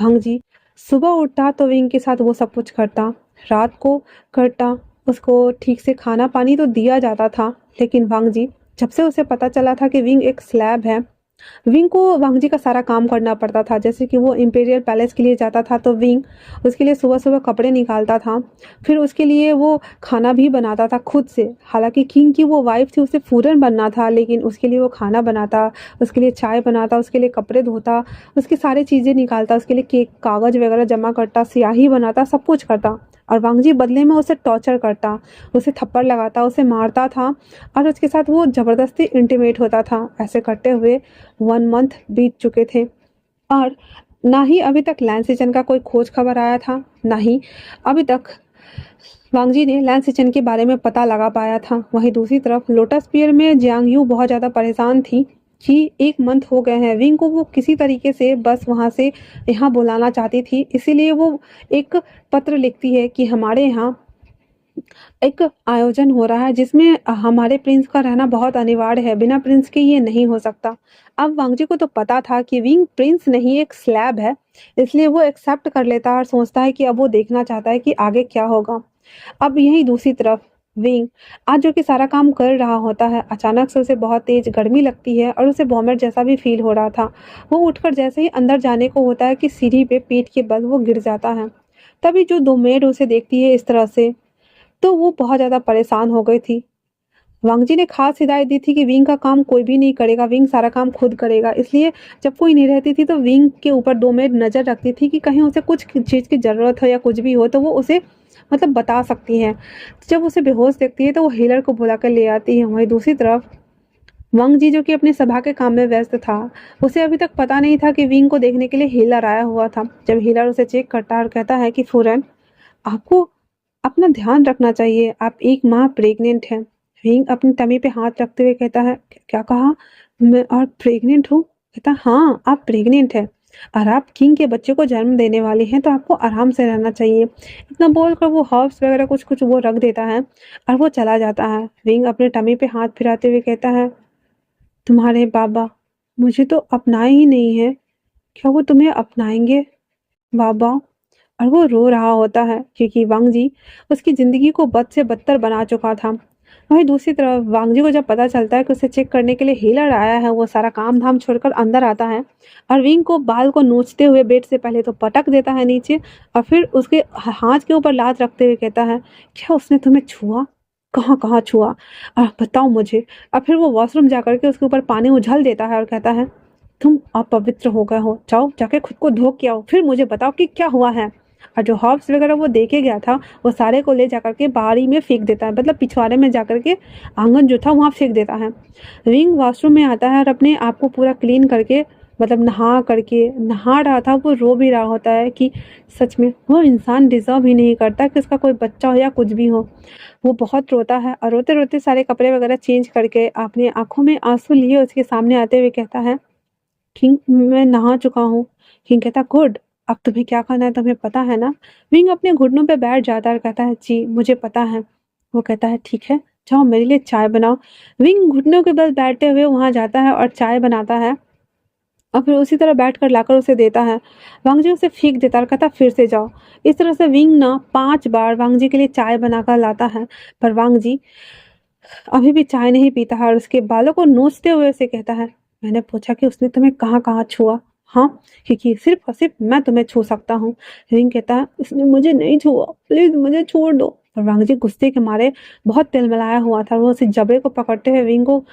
वांगजी सुबह उठता तो विंग के साथ वो सब कुछ करता, रात को करता, उसको ठीक से खाना पानी तो दिया जाता था। लेकिन वांगजी जब से उसे पता चला था कि विंग एक स्लैब है, विंग को वांगजी का सारा काम करना पड़ता था। जैसे कि वो इंपीरियल पैलेस के लिए जाता था तो विंग उसके लिए सुबह सुबह कपड़े निकालता था, फिर उसके लिए वो खाना भी बनाता था खुद से। हालांकि किंग की वो वाइफ थी, उसे फूरन बनना था, लेकिन उसके लिए वो खाना बनाता, उसके लिए चाय बनाता, उसके लिए कपड़े धोता, उसकी सारी चीज़ें निकालता, उसके लिए केक कागज़ वगैरह जमा करता, स्याही बनाता, सब कुछ करता। और वांगजी बदले में उसे टॉर्चर करता, उसे थप्पड़ लगाता, उसे मारता था और उसके साथ वो ज़बरदस्ती इंटीमेट होता था। ऐसे करते हुए 1 मंथ बीत चुके थे और ना ही अभी तक लैन सिचन का कोई खोज खबर आया था, ना ही अभी तक वांगजी ने लैन सिचन के बारे में पता लगा पाया था। वहीं दूसरी तरफ लोटस पियर में जियांग यू बहुत ज़्यादा परेशान थी कि 1 मंथ हो गए हैं, विंग को वो किसी तरीके से बस वहाँ से यहाँ बुलाना चाहती थी। इसीलिए वो एक पत्र लिखती है कि हमारे यहाँ एक आयोजन हो रहा है जिसमें हमारे प्रिंस का रहना बहुत अनिवार्य है, बिना प्रिंस के ये नहीं हो सकता। अब वांगजी को तो पता था कि विंग प्रिंस नहीं एक स्लैब है, इसलिए वो एक्सेप्ट कर लेता है और सोचता है कि अब वो देखना चाहता है कि आगे क्या होगा। अब यही दूसरी तरफ विंग आज जो कि सारा काम कर रहा होता है, अचानक से उसे बहुत तेज गर्मी लगती है और उसे वॉमिट जैसा भी फील हो रहा था। वो उठकर जैसे ही अंदर जाने को होता है कि सीढ़ी पे पीठ के बल वो गिर जाता है। तभी जो 2 मेड उसे देखती है इस तरह से, तो वो बहुत ज़्यादा परेशान हो गई थी। वांगजी ने खास हिदायत दी थी कि विंग का काम कोई भी नहीं करेगा, विंग सारा काम खुद करेगा। इसलिए जब कोई नहीं रहती थी तो विंग के ऊपर 2 मेड नज़र रखती थी कि कहीं उसे कुछ चीज़ की ज़रूरत हो या कुछ भी हो तो वो उसे मतलब बता सकती हैं। जब उसे बेहोश देखती है तो वो हीलर को बुला कर ले आती है। वहीं दूसरी तरफ वांग जी जो कि अपनी सभा के काम में व्यस्त था, उसे अभी तक पता नहीं था कि विंग को देखने के लिए हीलर आया हुआ था। जब हीलर उसे चेक करता है और कहता है कि फूरन, आपको अपना ध्यान रखना चाहिए, आप 1 माह प्रेग्नेंट हैं। विंग अपनी टमी पे हाथ रखते हुए कहता है, क्या कहा? मैं और प्रेग्नेंट हूँ? कहता हाँ, आप प्रेग्नेंट हैं और आप किंग के बच्चे को जन्म देने वाली हैं, तो आपको आराम से रहना चाहिए। इतना बोलकर वो हर्ब्स वगैरह कुछ कुछ वो रख देता है और वो चला जाता है। विंग अपने टमी पे हाथ फिराते हुए कहता है, तुम्हारे बाबा मुझे तो अपनाए ही नहीं है, क्या वो तुम्हें अपनाएंगे बाबा? और वो रो रहा होता है क्योंकि वांग जी उसकी ज़िंदगी को बद से बदतर बना चुका था। वहीं दूसरी तरफ वांग जी को जब पता चलता है कि उसे चेक करने के लिए हीलर आया है, वो सारा काम धाम छोड़कर अंदर आता है और विंग को बाल को नोचते हुए बेड से पहले तो पटक देता है नीचे और फिर उसके हाथ के ऊपर लात रखते हुए कहता है, क्या उसने तुम्हें छुआ? कहाँ कहाँ छुआ? बताओ मुझे। और फिर वो वॉशरूम जाकर के उसके ऊपर पानी उछल देता है और कहता है, तुम अपवित्र हो गए हो, जाओ जाके खुद को धो के आओ, फिर मुझे बताओ कि क्या हुआ है। और जो हर्ब्स वगैरह वो देके गया था वो सारे को ले जाकर के बाहरी में फेंक देता है, मतलब पिछवाड़े में जाकर के आंगन जो था वहाँ फेंक देता है। विंग वॉशरूम में आता है और अपने आप को पूरा क्लीन करके मतलब नहा रहा था, वो रो भी रहा होता है कि सच में वो इंसान डिजर्व ही नहीं करता कि उसका कोई बच्चा हो या कुछ भी हो। वो बहुत रोता है और रोते रोते सारे कपड़े वगैरह चेंज करके अपनी आंखों में आंसू लिए उसके सामने आते हुए कहता है, किंग मैं नहा चुका हूँ। किंग कहता, गुड, अब तुम्हें क्या करना है तुम्हें पता है ना? विंग अपने घुटनों पे बैठ जाता है और कहता है, जी मुझे पता है। वो कहता है, ठीक है, जाओ मेरे लिए चाय बनाओ। विंग घुटनों के बल बैठते हुए वहां जाता है और चाय बनाता है और फिर उसी तरह बैठकर लाकर उसे देता है। वांगजी उसे फेंक देता है और कहता, फिर से जाओ। इस तरह से विंग ना 5 बार वांगजी के लिए चाय बनाकर लाता है, पर वांगजी अभी भी चाय नहीं पीता है और उसके बालों को नोचते हुए उसे कहता है, मैंने पूछा कि उसने तुम्हें कहाँ कहाँ छुआ? हाँ, क्योंकि सिर्फ और सिर्फ मैं तुम्हें छू सकता हूँ। रिंग कहता है, उसने मुझे नहीं छुआ, प्लीज मुझे छोड़ दो। और वांगजी गुस्से के मारे बहुत तिलमिलाया हुआ था, वो उसे जबड़े को पकड़ते हुए विंग को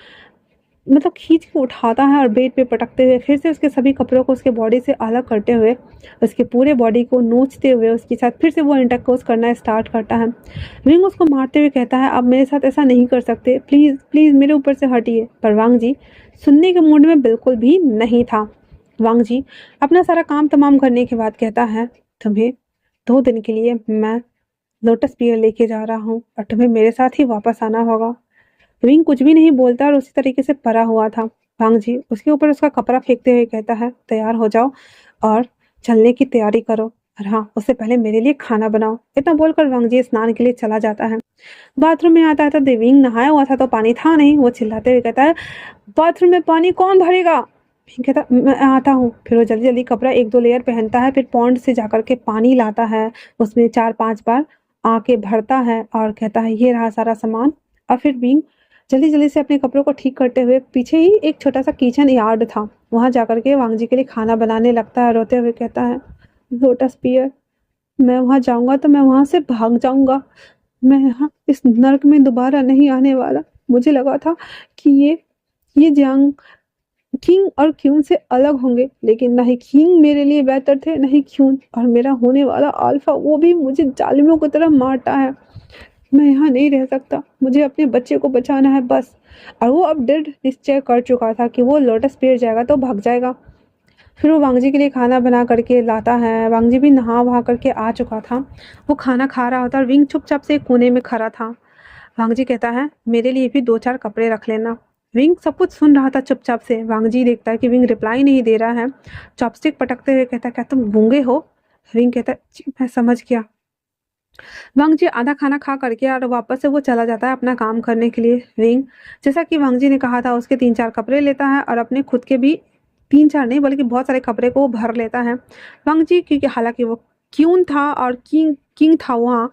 मतलब खींच के उठाता है और बेड पे पटकते हुए फिर से उसके सभी कपड़ों को उसके बॉडी से अलग करते हुए उसके पूरे बॉडी को नोचते हुए उसके साथ फिर से वो इंटरकोर्स करना स्टार्ट करता है। विंग उसको मारते हुए कहता है, आप मेरे साथ ऐसा नहीं कर सकते, प्लीज़ प्लीज़ मेरे ऊपर से हटिए। पर वांग जी सुनने के मूड में बिल्कुल भी नहीं था। वांग जी अपना सारा काम तमाम करने के बाद कहता है, तुम्हें 2 दिन के लिए मैं लोटस पियर लेके जा रहा हूँ और तुम्हें मेरे साथ ही वापस आना होगा। विंग कुछ भी नहीं बोलता और उसी तरीके से पड़ा हुआ था। वांग जी उसके ऊपर उसका कपड़ा फेंकते हुए कहता है, तैयार हो जाओ और चलने की तैयारी करो, और हाँ, उससे पहले मेरे लिए खाना बनाओ। इतना बोलकर वांग जी स्नान के लिए चला जाता है। बाथरूम में आता है तो विंग नहाया हुआ था तो पानी था नहीं। वो चिल्लाते हुए कहता है, बाथरूम में पानी कौन भरेगा? विंग कहता, मैं आता हूँ। फिर वो जल्दी जल्दी कपड़ा 1-2 लेयर पहनता है, फिर पॉन्ड से जाकर के पानी लाता है, उसमें 4-5 बार आके भरता है और कहता है, ये रहा सारा सामान। और फिर विंग जल्दी जल्दी से अपने कपड़ों को ठीक करते हुए पीछे ही एक छोटा सा किचन यार्ड था, वहां जाकर के वांग जी के लिए खाना बनाने लगता है। रोते हुए कहता है, लोटस पियर, मैं वहां जाऊंगा तो मैं वहां से भाग जाऊंगा, मैं यहाँ इस नर्क में दोबारा नहीं आने वाला। मुझे लगा था कि ये जियांग किंग और क्यून से अलग होंगे, लेकिन ना ही किंग मेरे लिए बेहतर थे, ना ही क्यून, और मेरा होने वाला अल्फा वो भी मुझे जालिमों की तरह मारता है। मैं यहाँ नहीं रह सकता, मुझे अपने बच्चे को बचाना है बस। और वो अब दृढ़ निश्चय कर चुका था कि वो लोटस पेड़ जाएगा तो भाग जाएगा। फिर वो वांगजी के लिए खाना बना करके लाता है। वांगजी भी नहा वहा करके आ चुका था। वो खाना खा रहा होता और विंग चुपचाप से एक कोने में खड़ा था। वांगजी कहता है, मेरे लिए भी 2-4 कपड़े रख लेना। विंग सब कुछ सुन रहा था चुपचाप से। वांगजी देखता है कि विंग रिप्लाई नहीं दे रहा है। चॉपस्टिक पटकते हुए कहता है, क्या तुम गूंगे हो? विंग कहता है, "जी, मैं समझ गया।" वांगजी आधा खाना खा करके और वापस से वो चला जाता है अपना काम करने के लिए। विंग, जैसा कि वांगजी ने कहा था, उसके 3-4 कपड़े लेता है और अपने खुद के भी 3-4 नहीं बल्कि बहुत सारे कपड़े को वो भर लेता है। वांगजी, क्योंकि हालांकि वो क्यून था और किंग किंग था वहाँ,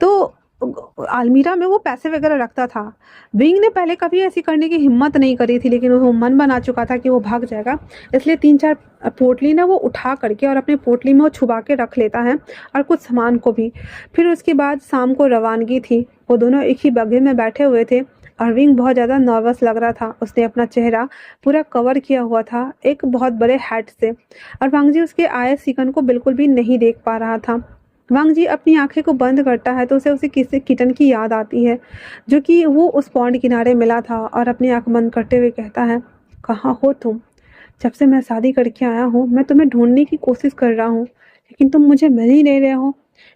तो अलमीरा में वो पैसे वगैरह रखता था। विंग ने पहले कभी ऐसी करने की हिम्मत नहीं करी थी, लेकिन वो मन बना चुका था कि वो भाग जाएगा, इसलिए 3-4 पोटली ना वो उठा करके और अपने पोटली में वो छुपा के रख लेता है, और कुछ सामान को भी। फिर उसके बाद शाम को रवानगी थी। वो दोनों एक ही बग्घे में बैठे हुए थे और विंग बहुत ज़्यादा नर्वस लग रहा था। उसने अपना चेहरा पूरा कवर किया हुआ था एक बहुत बड़े हैट से, और वांगजी उसके आए सिकन को बिल्कुल भी नहीं देख पा रहा था। वांगजी अपनी आंखें को बंद करता है तो उसे किसी किटन की याद आती है, जो कि वो उस पॉन्ड किनारे मिला था, और अपनी आंख बंद करते हुए कहता है, कहाँ हो तुम? जब से मैं शादी करके आया हूँ मैं तुम्हें ढूंढने की कोशिश कर रहा हूँ, लेकिन तुम मुझे मिल ही नहीं रहे हो।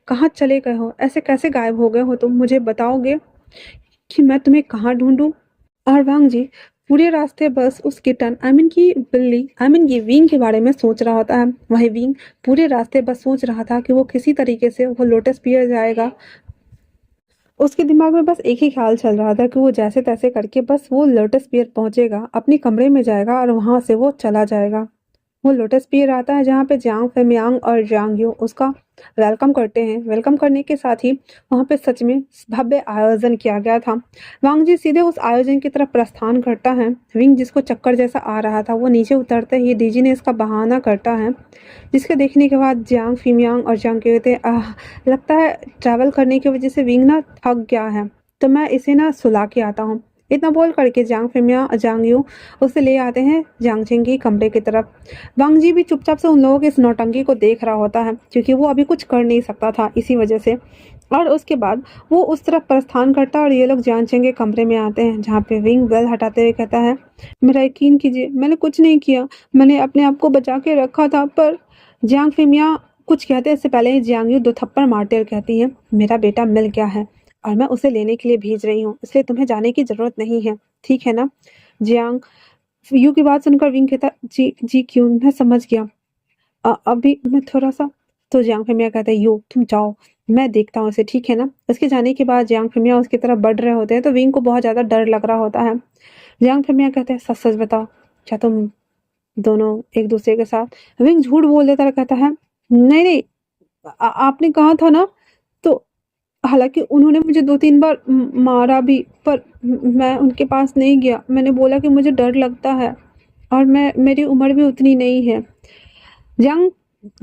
कहाँ चले गए हो? ऐसे कैसे गायब हो गए हो तुम? मुझे बताओगे कि मैं तुम्हें कहाँ ढूंढूं? और वांग जी पूरे रास्ते बस उस किटन की बिल्ली की विंग के बारे में सोच रहा होता है। वही विंग पूरे रास्ते बस सोच रहा था कि वो किसी तरीके से वो लोटस पियर जाएगा। उसके दिमाग में बस एक ही ख्याल चल रहा था कि वो जैसे तैसे करके बस वो लोटस पियर पहुंचेगा, अपने कमरे में जाएगा और वहां से वो चला जाएगा। वो लोटस पियर आता है जहाँ पे जियांग फेमियांग और जियांग यू उसका वेलकम करते हैं। वेलकम करने के साथ ही वहाँ पे सच में भव्य आयोजन किया गया था। वांग जी सीधे उस आयोजन की तरफ प्रस्थान करता है। विंग, जिसको चक्कर जैसा आ रहा था, वो नीचे उतरते ही डीजी ने इसका बहाना करता है, जिसके देखने के बाद जियांग फेमियांग और जियांग कहते लगता है ट्रैवल करने की वजह से विंग ना थक गया है, तो मैं इसे ना सुला के आता हूँ। इतना बोल करके जियांग फेमिया और जियांग यू उसे ले आते हैं जियांग चेंग की कमरे की तरफ। वांग जी भी चुपचाप से उन लोगों की इस नौटंकी को देख रहा होता है, क्योंकि वो अभी कुछ कर नहीं सकता था इसी वजह से। और उसके बाद वो उस तरफ प्रस्थान करता है और ये लोग जियांग चेंग के कमरे में आते हैं, जहाँ पे विंग बेल हटाते हुए कहता है, मेरा यकीन कीजिए, मैंने कुछ नहीं किया, मैंने अपने आप को बचा के रखा था। पर जियांग फेमिया कुछ कहते इससे पहले ही जियांग यू 2 थप्पड़ मारते और कहती है, मेरा बेटा मिल गया है और मैं उसे लेने के लिए भेज रही हूँ, इसलिए तुम्हें जाने की जरूरत नहीं है, ठीक है ना? जियांग यू की बात सुनकर विंग कहता, जी जी क्यों, मैं समझ गया। अभी मैं थोड़ा सा। तो जियांग फेमिया कहता है, यू तुम जाओ, मैं देखता हूँ उसे, ठीक है ना? उसके जाने के बाद जियांग फेमिया उसकी तरफ बढ़ रहे होते हैं, तो विंग को बहुत ज्यादा डर लग रहा होता है। जियांग फेमिया कहते हैं, सच सच बताओ, क्या तुम दोनों एक दूसरे के साथ? विंग झूठ बोल देता है, कहता है, नहीं नहीं, आपने कहा था ना। तो हालांकि उन्होंने मुझे 2-3 बार मारा भी, पर मैं उनके पास नहीं गया। मैंने बोला कि मुझे डर लगता है और मेरी उम्र भी उतनी नहीं है। जियांग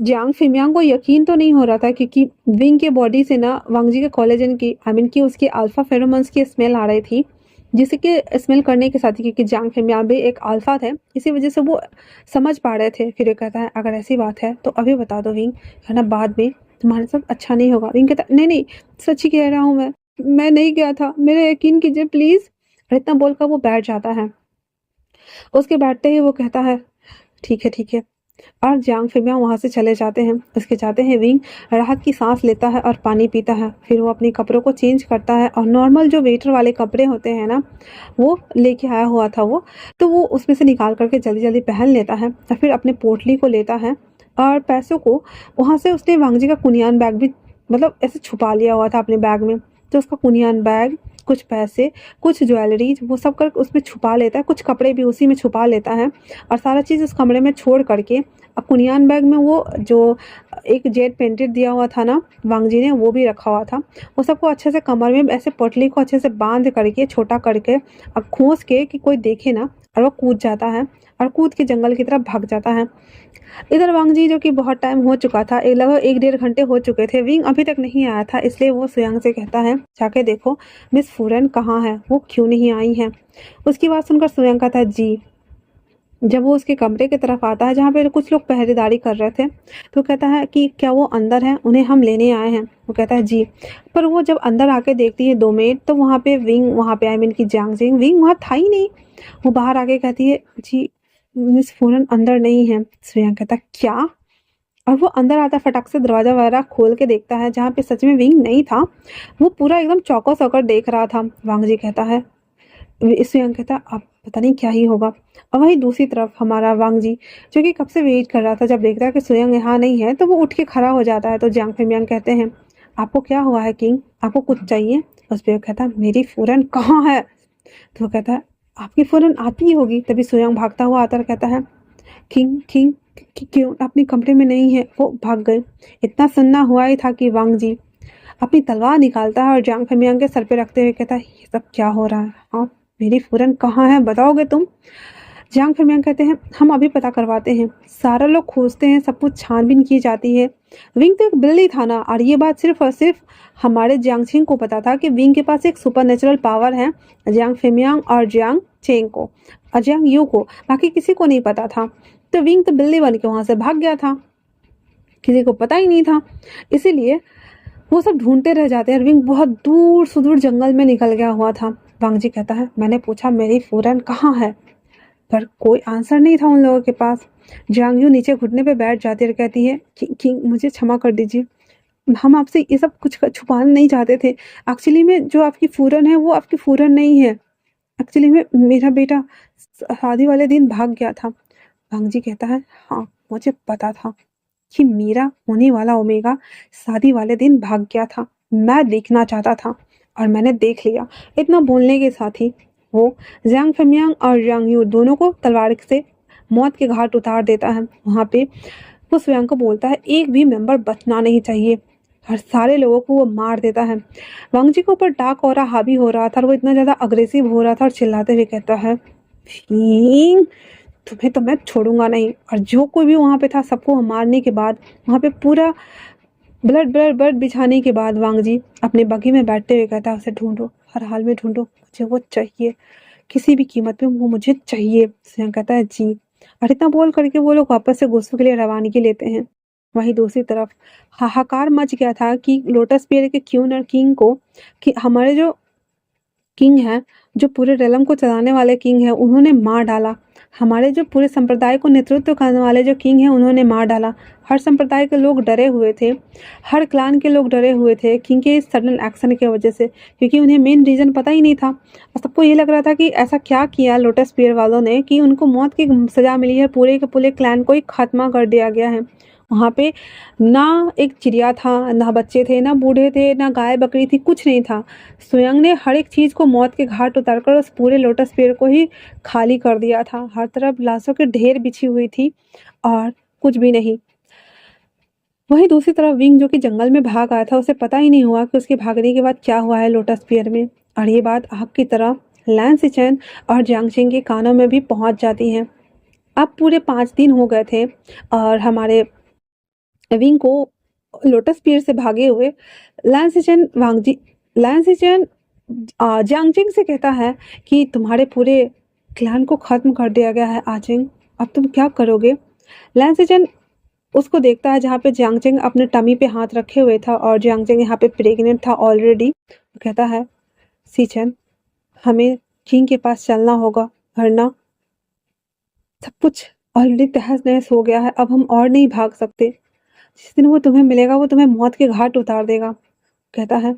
जियांग फेमियांग को यकीन तो नहीं हो रहा था, क्योंकि विंग के बॉडी से ना वांगजी के कोलेजन की की उसकी अल्फा फेरोमोन्स की स्मेल आ रही थी, जिसके स्मेल करने के साथ ही, क्योंकि जियांग फेमियांग भी एक अल्फा थे, इसी वजह से वो समझ पा रहे थे। फिर ये कहता है, अगर ऐसी बात है तो अभी बता दो विंग, है ना, बाद में तुम्हारे साथ अच्छा नहीं होगा। विंग कहता, नहीं नहीं, सच ही कह रहा हूँ, मैं नहीं गया था, मेरा यकीन कीजिए प्लीज। और इतना बोलकर वो बैठ जाता है। उसके बैठते ही वो कहता है, ठीक है ठीक है। और जियांग फेमिया वहां से चले जाते हैं। उसके जाते हैं विंग राहत की सांस लेता है और पानी पीता है। फिर वो अपने कपड़ों को चेंज करता है और नॉर्मल जो वेटर वाले कपड़े होते हैं ना, वो लेके आया हुआ था वो, तो वो उसमें से निकाल करके जल्दी जल्दी पहन लेता है और फिर अपने पोटली को लेता है और पैसों को वहां से उसने वांगजी का कुनियान बैग भी मतलब ऐसे छुपा लिया हुआ था अपने बैग में। तो उसका कुनियान बैग, कुछ पैसे, कुछ ज्वेलरीज, वो सब कर उसमें छुपा लेता है, कुछ कपड़े भी उसी में छुपा लेता है और सारा चीज़ उस कमरे में छोड़ करके कुनियान बैग में वो जो एक जेट पेंटेड दिया हुआ था ना वांगजी ने, वो भी रखा हुआ था। वो सबको अच्छे से कमर में ऐसे पोटली को अच्छे से बांध करके छोटा करके और खोस के कि कोई देखे ना, और वो कूद जाता है और कूद के जंगल की तरफ भाग जाता है। इधर वांगजी, जो कि बहुत टाइम हो चुका था, लगभग 1-1.5 घंटे हो चुके थे, विंग अभी तक नहीं आया था, इसलिए वो सुयांग से कहता है, जाके देखो मिस फूरन कहाँ है, वो क्यों नहीं आई है? उसकी बात सुनकर सुयांग कहता है, जी जब वो उसके कमरे की तरफ आता है जहाँ पे कुछ लोग पहरेदारी कर रहे थे, तो कहता है कि क्या वो अंदर हैं, उन्हें हम लेने आए हैं। वो कहता है जी। पर वो जब अंदर आके देखती है 2 मिनट, तो वहाँ पे विंग, वहाँ पे आई मीन की जियांग जिंग, विंग वहाँ था ही नहीं। वो बाहर आके कहती है जी मिस फूरन अंदर नहीं है। श्रेयांक कहता है क्या? और वो अंदर आता है, फटाक से दरवाजा वगैरह खोल के देखता है जहाँ पे सच में विंग नहीं था। वो पूरा एकदम चौकस होकर देख रहा था। वांग जी कहता है, श्रेयांक कहता है अब पता नहीं क्या ही होगा। और वहीं दूसरी तरफ हमारा वांग जी, जो कि कब से वेट कर रहा था, जब देखता है कि सुयंग यहाँ नहीं है तो वो उठ के खड़ा हो जाता है। तो जियांग फेमियांग कहते हैं आपको क्या हुआ है किंग, आपको कुछ चाहिए? उस पर कहता है मेरी फूरन कहाँ है? तो वो कहता है आपकी फूरन आती ही होगी। तभी सुयंग भागता हुआ आता है, कहता है किंग किंग क्यों अपने कमरे में नहीं है? वो भाग गए। इतना सुनना हुआ ही था कि वांग जी अपनी तलवार निकालता है और जियांग फेमियांग के सर पे रखते हुए कहता है ये सब क्या हो रहा है? हाँ, मेरी फूरन कहाँ है, बताओगे तुम? जियांग फेमियांग कहते हैं हम अभी पता करवाते हैं। सारा लोग खोजते हैं, सब कुछ छानबीन की जाती है। विंग तो एक बिल्ली था ना, और ये बात सिर्फ और सिर्फ हमारे जियांग छिंग को पता था कि विंग के पास एक सुपर नेचुरल पावर है। जियांग फेमियांग और जियांग चेंग को और जियांग यू को, बाकी किसी को नहीं पता था। तो विंग तो बिल्ली बन के वहां से भाग गया था, किसी को पता ही नहीं था। इसीलिए वो सब ढूंढते रह जाते हैं। विंग बहुत दूर सुदूर जंगल में निकल गया हुआ था। वांग जी कहता है मैंने पूछा मेरी फूरन कहाँ है, पर कोई आंसर नहीं था उन लोगों के पास। जियांग यू नीचे घुटने पे बैठ जाती है और कहती है किंग मुझे क्षमा कर दीजिए, हम आपसे ये सब कुछ छुपाना नहीं चाहते थे। एक्चुअली में जो आपकी फूरन है वो आपकी फूरन नहीं है। एक्चुअली में मेरा बेटा शादी वाले दिन भाग गया था। वांग जी कहता है हाँ मुझे पता था कि मेरा होने वाला ओमेगा शादी वाले दिन भाग गया था। मैं देखना चाहता था और मैंने देख लिया। इतना बोलने के साथ ही वो जियांग फेमियांग और जियांग यू दोनों को तलवार से मौत के घाट उतार देता है। वहाँ पे वो स्वयं को बोलता है एक भी मेंबर बचना नहीं चाहिए, और सारे लोगों को वो मार देता है। वांग जी के ऊपर डार्क ऑरा हावी हो रहा था और वो इतना ज़्यादा अग्रेसिव हो रहा था और चिल्लाते हुए कहता है "फिंग, तुम्हें तो मैं छोड़ूंगा नहीं।" और जो कोई भी वहाँ पे था सबको मारने के बाद, वहाँ पे पूरा ब्लड ब्लड ब्लड बिछाने के बाद वांग जी अपने बगी में बैठते हुए कहता है उसे ढूंढो, हर हाल में ढूंढो, मुझे वो चाहिए, किसी भी कीमत पे वो मुझे चाहिए। सिंह कहता है जी। और इतना बोल करके वो लोग वापस से गुस्सू के लिए रवानगी लेते हैं। वहीं दूसरी तरफ हाहाकार मच गया था कि लोटस पेयर के क्यून और किंग को, कि हमारे जो किंग हैं, जो पूरे रेलम को चलाने वाले किंग हैं, उन्होंने मार डाला। हमारे जो पूरे संप्रदाय को नेतृत्व करने वाले जो किंग हैं उन्होंने मार डाला। हर संप्रदाय के लोग डरे हुए थे, हर क्लान के लोग डरे हुए थे किंग के इस सडन एक्शन की वजह से, क्योंकि उन्हें मेन रीज़न पता ही नहीं था। और सबको ये लग रहा था कि ऐसा क्या किया लोटस पेयर वालों ने कि उनको मौत की सज़ा मिली है, पूरे के पूरे क्लैन को ही खात्मा कर दिया गया है। वहाँ पे ना एक चिड़िया था, ना बच्चे थे, ना बूढ़े थे, ना गाय बकरी थी, कुछ नहीं था। स्वयं ने हर एक चीज़ को मौत के घाट उतारकर उस पूरे लोटस पेड़ को ही खाली कर दिया था। हर तरफ लाशों के ढेर बिछी हुई थी और कुछ भी नहीं। वहीं दूसरी तरफ विंग, जो कि जंगल में भाग आया था, उसे पता ही नहीं हुआ कि उसके भागने के बाद क्या हुआ है लोटस पेयर में। और ये बात आग की तरह लैन सिचेन और जियांग छिंग के कानों में भी पहुंच जाती है। अब पूरे 5 दिन हो गए थे और हमारे विंग को लोटस पियर से भागे हुए लैन सिचेन जियांगजिंग से कहता है कि तुम्हारे पूरे क्लैन को खत्म कर दिया गया है आजिंग, अब तुम क्या करोगे? लैन सिचेन उसको देखता है जहाँ पे जियांगजिंग अपने टमी पे हाथ रखे हुए था और जियांगजिंग यहाँ पे प्रेग्नेंट था ऑलरेडी। वो कहता है सिचेन, हमें किंग के पास चलना होगा, वरना सब कुछ ऑलरेडी तहस नहस हो गया है, अब हम और नहीं भाग सकते। जिस दिन वो तुम्हें मिलेगा वो तुम्हें मौत के घाट उतार देगा। कहता है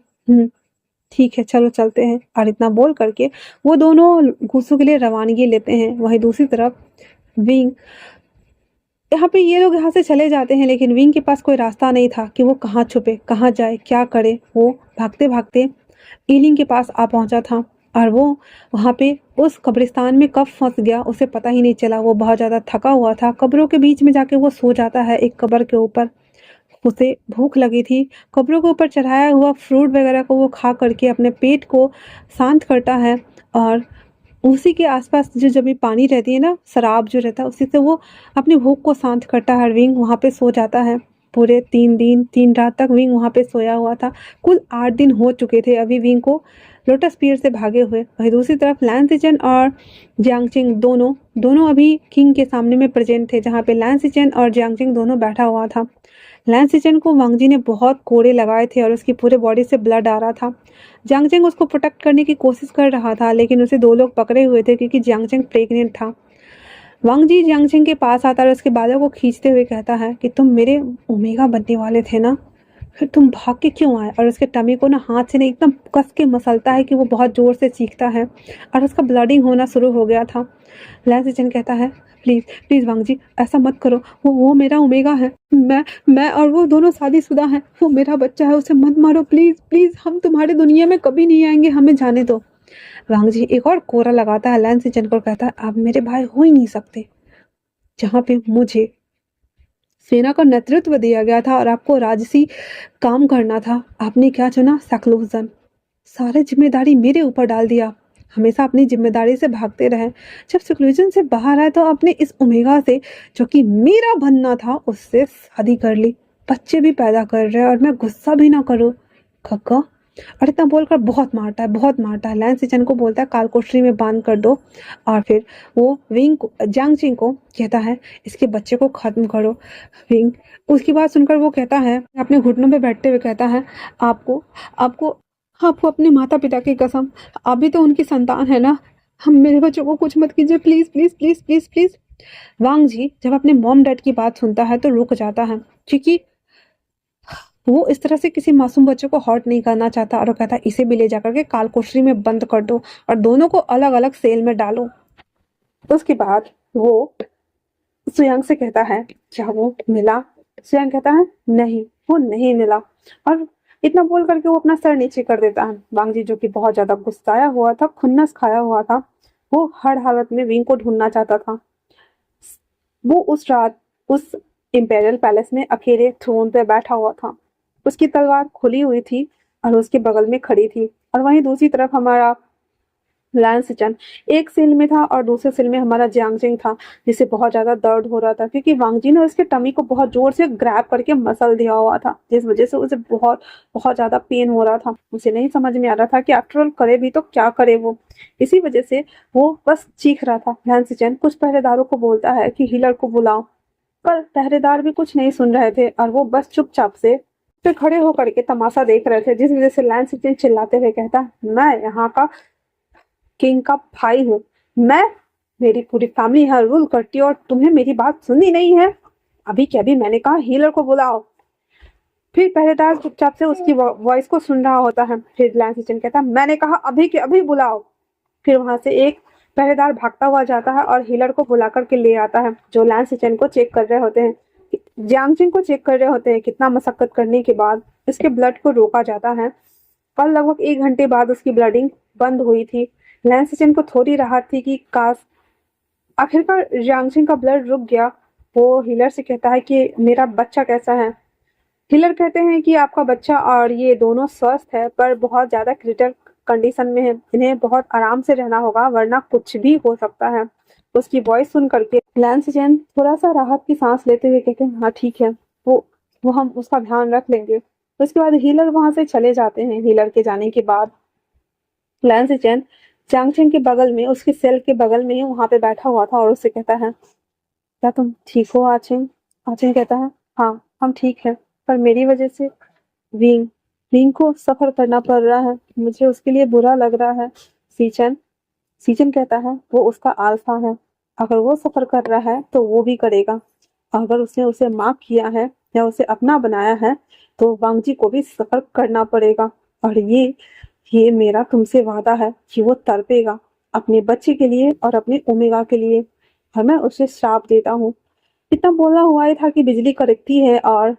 ठीक है चलो चलते हैं। और इतना बोल करके वो दोनों घूसों के लिए रवानगी लेते हैं। वहीं दूसरी तरफ विंग, यहाँ पे ये लोग यहाँ से चले जाते हैं, लेकिन विंग के पास कोई रास्ता नहीं था कि वो कहाँ छुपे, कहाँ जाए, क्या करे। वो भागते भागते ईलिंग के पास आ पहुंचा था और वो वहाँ पे उस कब्रिस्तान में कब फंस गया उसे पता ही नहीं चला। वो बहुत ज़्यादा थका हुआ था। कब्रों के बीच में जाके वो सो जाता है एक कब्र के ऊपर। उसे भूख लगी थी, कब्रों के ऊपर चढ़ाया हुआ फ्रूट वगैरह को वो खा करके अपने पेट को शांत करता है। और उसी के आसपास जो जमी पानी रहती है ना, शराब जो रहता है, उसी से वो अपनी भूख को शांत करता है। विंग वहाँ पे सो जाता है। पूरे 3 दिन 3 रात तक विंग वहाँ पे सोया हुआ था। कुल 8 दिन हो चुके थे अभी विंग को लोटस पियर से भागे हुए। वहीं दूसरी तरफ लैन सिचन और जियांगचिंग दोनों अभी किंग के सामने में प्रेजेंट थे, जहाँ पे लैन सिचन और जियांगचिंग दोनों बैठा हुआ था। लैन सिचन को वांग जी ने बहुत कोड़े लगाए थे और उसकी पूरे बॉडी से ब्लड आ रहा था। जियांगचिंग उसको प्रोटेक्ट करने की कोशिश कर रहा था, लेकिन उसे दो लोग पकड़े हुए थे क्योंकि जियांगचिंग प्रेग्नेंट था। वांग जी जियांगचिंग के पास आता है और उसके बालों को खींचते हुए कहता है कि तुम मेरे ओमेगा बनने वाले थे ना, फिर तुम भाग के क्यों आए? और उसके टमी को ना हाथ से ना एकदम कस के मसलता है कि वो बहुत जोर से चीखता है और उसका ब्लडिंग होना शुरू हो गया था। लैन सिचन कहता है, प्लीज प्लीज वांग जी ऐसा मत करो, वो मेरा ओमेगा है, मैं और वो दोनों शादीशुदा हैं, वो मेरा बच्चा है, उसे मत मारो प्लीज प्लीज, हम तुम्हारे दुनिया में कभी नहीं आएंगे, हमें जाने दो। वांग जी एक और कोरा लगाता है लैन सिचन को, कहता है आप मेरे भाई हो ही नहीं सकते। जहाँ पे मुझे सेना का नेतृत्व दिया गया था और आपको राजसी काम करना था, आपने क्या चुना? सेक्लूजन। सारी जिम्मेदारी मेरे ऊपर डाल दिया। हमेशा अपनी जिम्मेदारी से भागते रहे। जब सेक्लूजन से बाहर आए तो आपने इस ओमेगा से, जो कि मेरा बनना था, उससे शादी कर ली, बच्चे भी पैदा कर रहे हैं और मैं गुस्सा भी ना करूं। खक्का। और इतना बोलकर बहुत मारता है। लैन सिचन को बोलता है कालकोठरी में बांध कर दो, और फिर वो विंग को, जियांगचिंग को कहता है इसके बच्चे को खत्म करो। विंग उसकी बात सुनकर वो कहता है, अपने घुटनों पे बैठते हुए कहता है, आपको आपको आपको अपने माता पिता की कसम, आप भी तो उनकी संतान है ना, हम मेरे बच्चों को कुछ मत कीजिए please please please please please. Wang ji जब अपने मॉम डैड की बात सुनता है तो रुक जाता है, क्योंकि वो इस तरह से किसी मासूम बच्चे को हर्ट नहीं करना चाहता, और वो कहता है इसे भी ले जाकर के कालकोठरी में बंद कर दो और दोनों को अलग अलग सेल में डालो। उसके बाद वो सुयांग से कहता है क्या वो मिला? सुयांग कहता है नहीं, वो नहीं मिला, और इतना बोल करके वो अपना सर नीचे कर देता है। वांग जी जो कि बहुत ज्यादा गुस्साया हुआ था, खुन्नस खाया हुआ था, वो हर हालत में विंग को ढूंढना चाहता था। वो उस रात उस इम्पेरियल पैलेस में अकेले थ्रोन पे बैठा हुआ था। उसकी तलवार खुली हुई थी और उसके बगल में खड़ी थी, और वहीं दूसरी तरफ हमारा लैन सिचन एक सेल में था और दूसरे सेल में हमारा जियांगजिंग था, जिसे बहुत ज्यादा दर्द हो रहा था क्योंकि वांगजी ने उसके टमी को बहुत जोर से ग्रैब करके मसल दिया हुआ था, जिस वजह से उसे बहुत बहुत ज्यादा पेन हो रहा था। उसे नहीं समझ में आ रहा था कि आफ्टर ऑल करे भी तो क्या करे वो। इसी वजह से वो बस चीख रहा था। लैन सिचन कुछ पहरेदारों को बोलता है कि हीलर को बुलाओ, पर पहरेदार भी कुछ नहीं सुन रहे थे और वो बस चुपचाप से पे खड़े होकर के तमाशा देख रहे थे, जिस वजह से लैन सिचन चिल्लाते हुए कहता, मैं यहाँ का किंग का भाई हूँ, मैं मेरी पूरी फैमिली यहाँ रूल करती है और तुम्हें मेरी बात सुननी नहीं है? अभी क्या भी मैंने कहा हीलर को बुलाओ। फिर पहरेदार चुपचाप से उसकी वॉइस को सुन रहा होता है। फिर लैन सिचन कहता है मैंने कहा अभी के अभी बुलाओ। फिर वहां से एक पहरेदार भागता हुआ जाता है और हीलर को बुला करके ले आता है, जो लैन सिचन को चेक कर रहे होते हैं, जियांगजिंग को चेक कर रहे होते हैं। कितना मशक्कत करने के बाद इसके ब्लड को रोका जाता है और लगभग 1 घंटे बाद उसकी ब्लडिंग बंद हुई थी। लैन सिचन को थोड़ी राहत थी कि काश आखिरकार जियांगजिंग का ब्लड रुक गया। वो हीलर से कहता है कि मेरा बच्चा कैसा है? हीलर कहते हैं कि आपका बच्चा और ये दोनों स्वस्थ है, पर बहुत ज्यादा क्रिटिकल कंडीशन में है, इन्हें बहुत आराम से रहना होगा वरना कुछ भी हो सकता है। उसकी वॉइस सुन करके लैन सिचन थोड़ा सा राहत की सांस लेते हुए कहते हैं हाँ ठीक है, वो हम उसका ध्यान रख लेंगे। उसके बाद हीलर वहां से चले जाते हैं। हीलर के जाने के बाद लैन सिचन चांगचेंग के बगल में, उसकी सेल के बगल में ही वहां पे बैठा हुआ था और उससे कहता है क्या तुम ठीक हो आचिंग? आचिंग कहता है हाँ हम ठीक है, पर मेरी वजह से विंग विंग को सफर करना पड़ रहा है, मुझे उसके लिए बुरा लग रहा है। सीचन सीचन कहता है वो उसका आल्फा है, अगर वो सफर कर रहा है तो वो भी करेगा। अगर उसने उसे माफ किया है या उसे अपना बनाया है तो वांगजी को भी सफर करना पड़ेगा, और ये मेरा तुमसे वादा है कि वो तड़पेगा अपने बच्चे के लिए और अपने ओमेगा के लिए, और मैं उसे श्राप देता हूँ। इतना बोला हुआ ही था कि बिजली कड़कती है और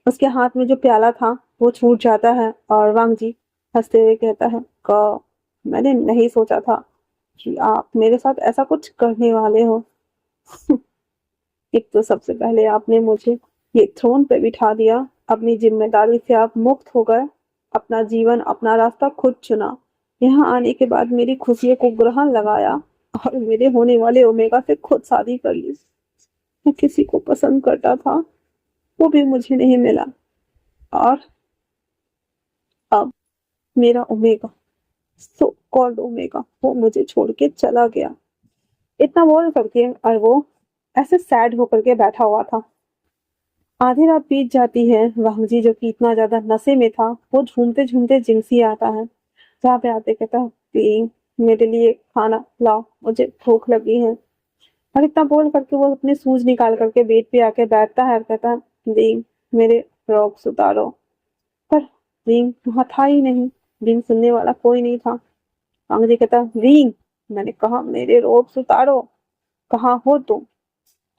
उसके हाथ में जो प्याला था वो छूट जाता है, और वांगजी हंसते हुए कहता है क मैंने नहीं सोचा था कि आप मेरे साथ ऐसा कुछ करने वाले हो। एक तो सबसे पहले आपने मुझे ये थ्रोन पे बिठा दिया, अपनी जिम्मेदारी से आप मुक्त हो गए, अपना जीवन अपना रास्ता खुद चुना, यहाँ आने के बाद मेरी खुशियों को ग्रहण लगाया और मेरे होने वाले ओमेगा से खुद शादी कर ली। मैं किसी को पसंद करता था, वो भी मुझे नहीं मिला, और अब मेरा ओमेगा सो कॉल्ड ओमेगा वो मुझे छोड़ के चला गया। इतना बोल करके और वो ऐसे सैड होकर के बैठा हुआ था। आधी रात बीत जाती है। वांगजी जो कि इतना ज्यादा नशे में था वो झूमते झूमते जिंगसी आता है। जहाँ पे आते कहता कि मेरे लिए खाना लाओ, मुझे भूख लगी है। और इतना बोल करके वो अपने शूज निकाल करके बेड पे आके बैठता है और कहता है रिंग मेरे रॉक्स उतारो। पर रिंग वहां था ही नहीं। रिंग सुनने वाला कोई नहीं था। अंग्रेजी कहता रिंग, मैंने कहा मेरे रॉक्स उतारो, कहाँ हो तुम।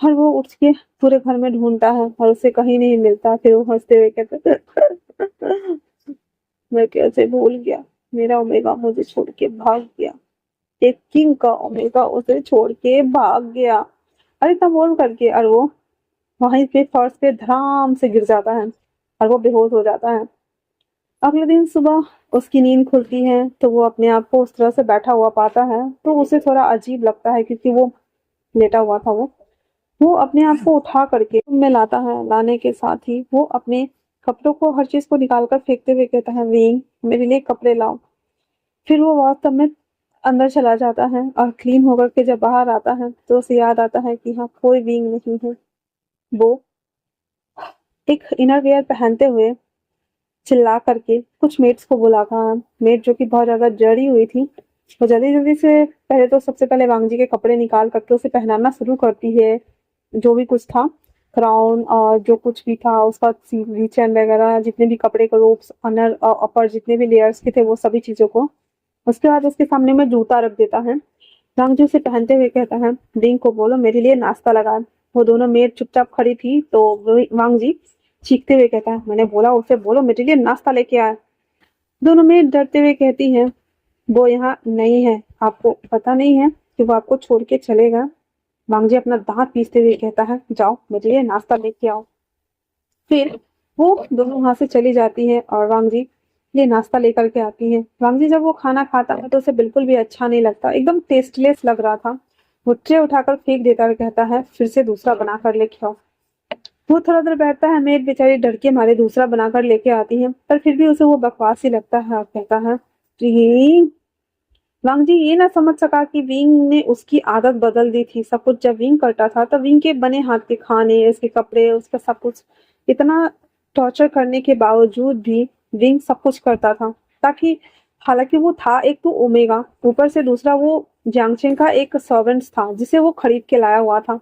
और वो उठ के पूरे घर में ढूंढता है और उसे कहीं नहीं मिलता। फिर वो हंसते हुए कहता मैं कैसे भूल गया, मेरा ओमेगा मुझे छोड़ के भाग गया। एक किंग का ओमेगा उसे छोड़ के भाग गया। अरे तब बोल करके और वो वहीं पे फर्श पे धड़ाम से गिर जाता है और वो बेहोश हो जाता है। अगले दिन सुबह उसकी नींद खुलती है तो वो अपने आप को उस तरह से बैठा हुआ पाता है तो उसे थोड़ा अजीब लगता है क्योंकि वो लेटा हुआ था। वो अपने आप को उठा करके रूम में लाता है। लाने के साथ ही वो अपने कपड़ों को हर चीज को निकाल कर फेंकते हुए कहता है विंग मेरे लिए कपड़े लाओ। फिर वो वास्तव में अंदर चला जाता है और क्लीन होकर के जब बाहर आता है तो उसे याद आता है कि हाँ कोई विंग नहीं है। वो एक इनर वेयर पहनते हुए चिल्ला करके कुछ मेट्स को बुलाता है। मेट जो कि बहुत ज्यादा डरी हुई थी वो जल्दी जल्दी से पहले तो सबसे पहले वांगजी के कपड़े निकाल करके उसे पहनाना शुरू करती है। जो भी कुछ था क्राउन और जो कुछ भी था उसका चैन वगैरह जितने भी कपड़े के रोप्स अनर अपर जितने भी लेयर्स के थे वो सभी चीजों को। उसके बाद उसके सामने में जूता रख देता है। रामजी उसे पहनते हुए कहता है डिंग को बोलो मेरे लिए नाश्ता लगा। वो दोनों मेड चुपचाप खड़ी थी तो वांगजी चीखते हुए कहता है मैंने बोला उसे बोलो मेरे लिए नाश्ता लेके आए। दोनों मेड डरते हुए कहती है वो यहाँ नहीं है, आपको पता नहीं है कि वो आपको छोड़ के चलेगा। वांगजी अपना दांत पीसते हुए कहता है जाओ मेरे लिए नाश्ता लेके आओ। फिर वो दोनों वहां से चली जाती है और वांगजी ये नाश्ता लेकर के आती है। वांगजी जब वो खाना खाता है तो उसे बिल्कुल भी अच्छा नहीं लगता, एकदम टेस्टलेस लग रहा था। वो ट्रे उठाकर फेंक देता है, कहता है फिर से दूसरा बना कर लेके आओ। वो थोड़ा देर बैठता है, मेड बेचारी डर के मारे दूसरा बनाकर लेके आती है पर फिर भी उसे वो बकवास ही लगता है और कहता है वांगजी ये ना समझ सका कि विंग ने उसकी आदत बदल दी थी। सब कुछ जब विंग करता था तो विंग के बने हाथ के खाने उसके कपड़े उसका सब कुछ इतना टॉर्चर करने के बावजूद भी विंग सब कुछ करता था ताकि हालांकि वो था एक तो ओमेगा ऊपर से दूसरा वो जियांगचेन का एक सर्वेंट था जिसे वो खरीद के लाया हुआ था।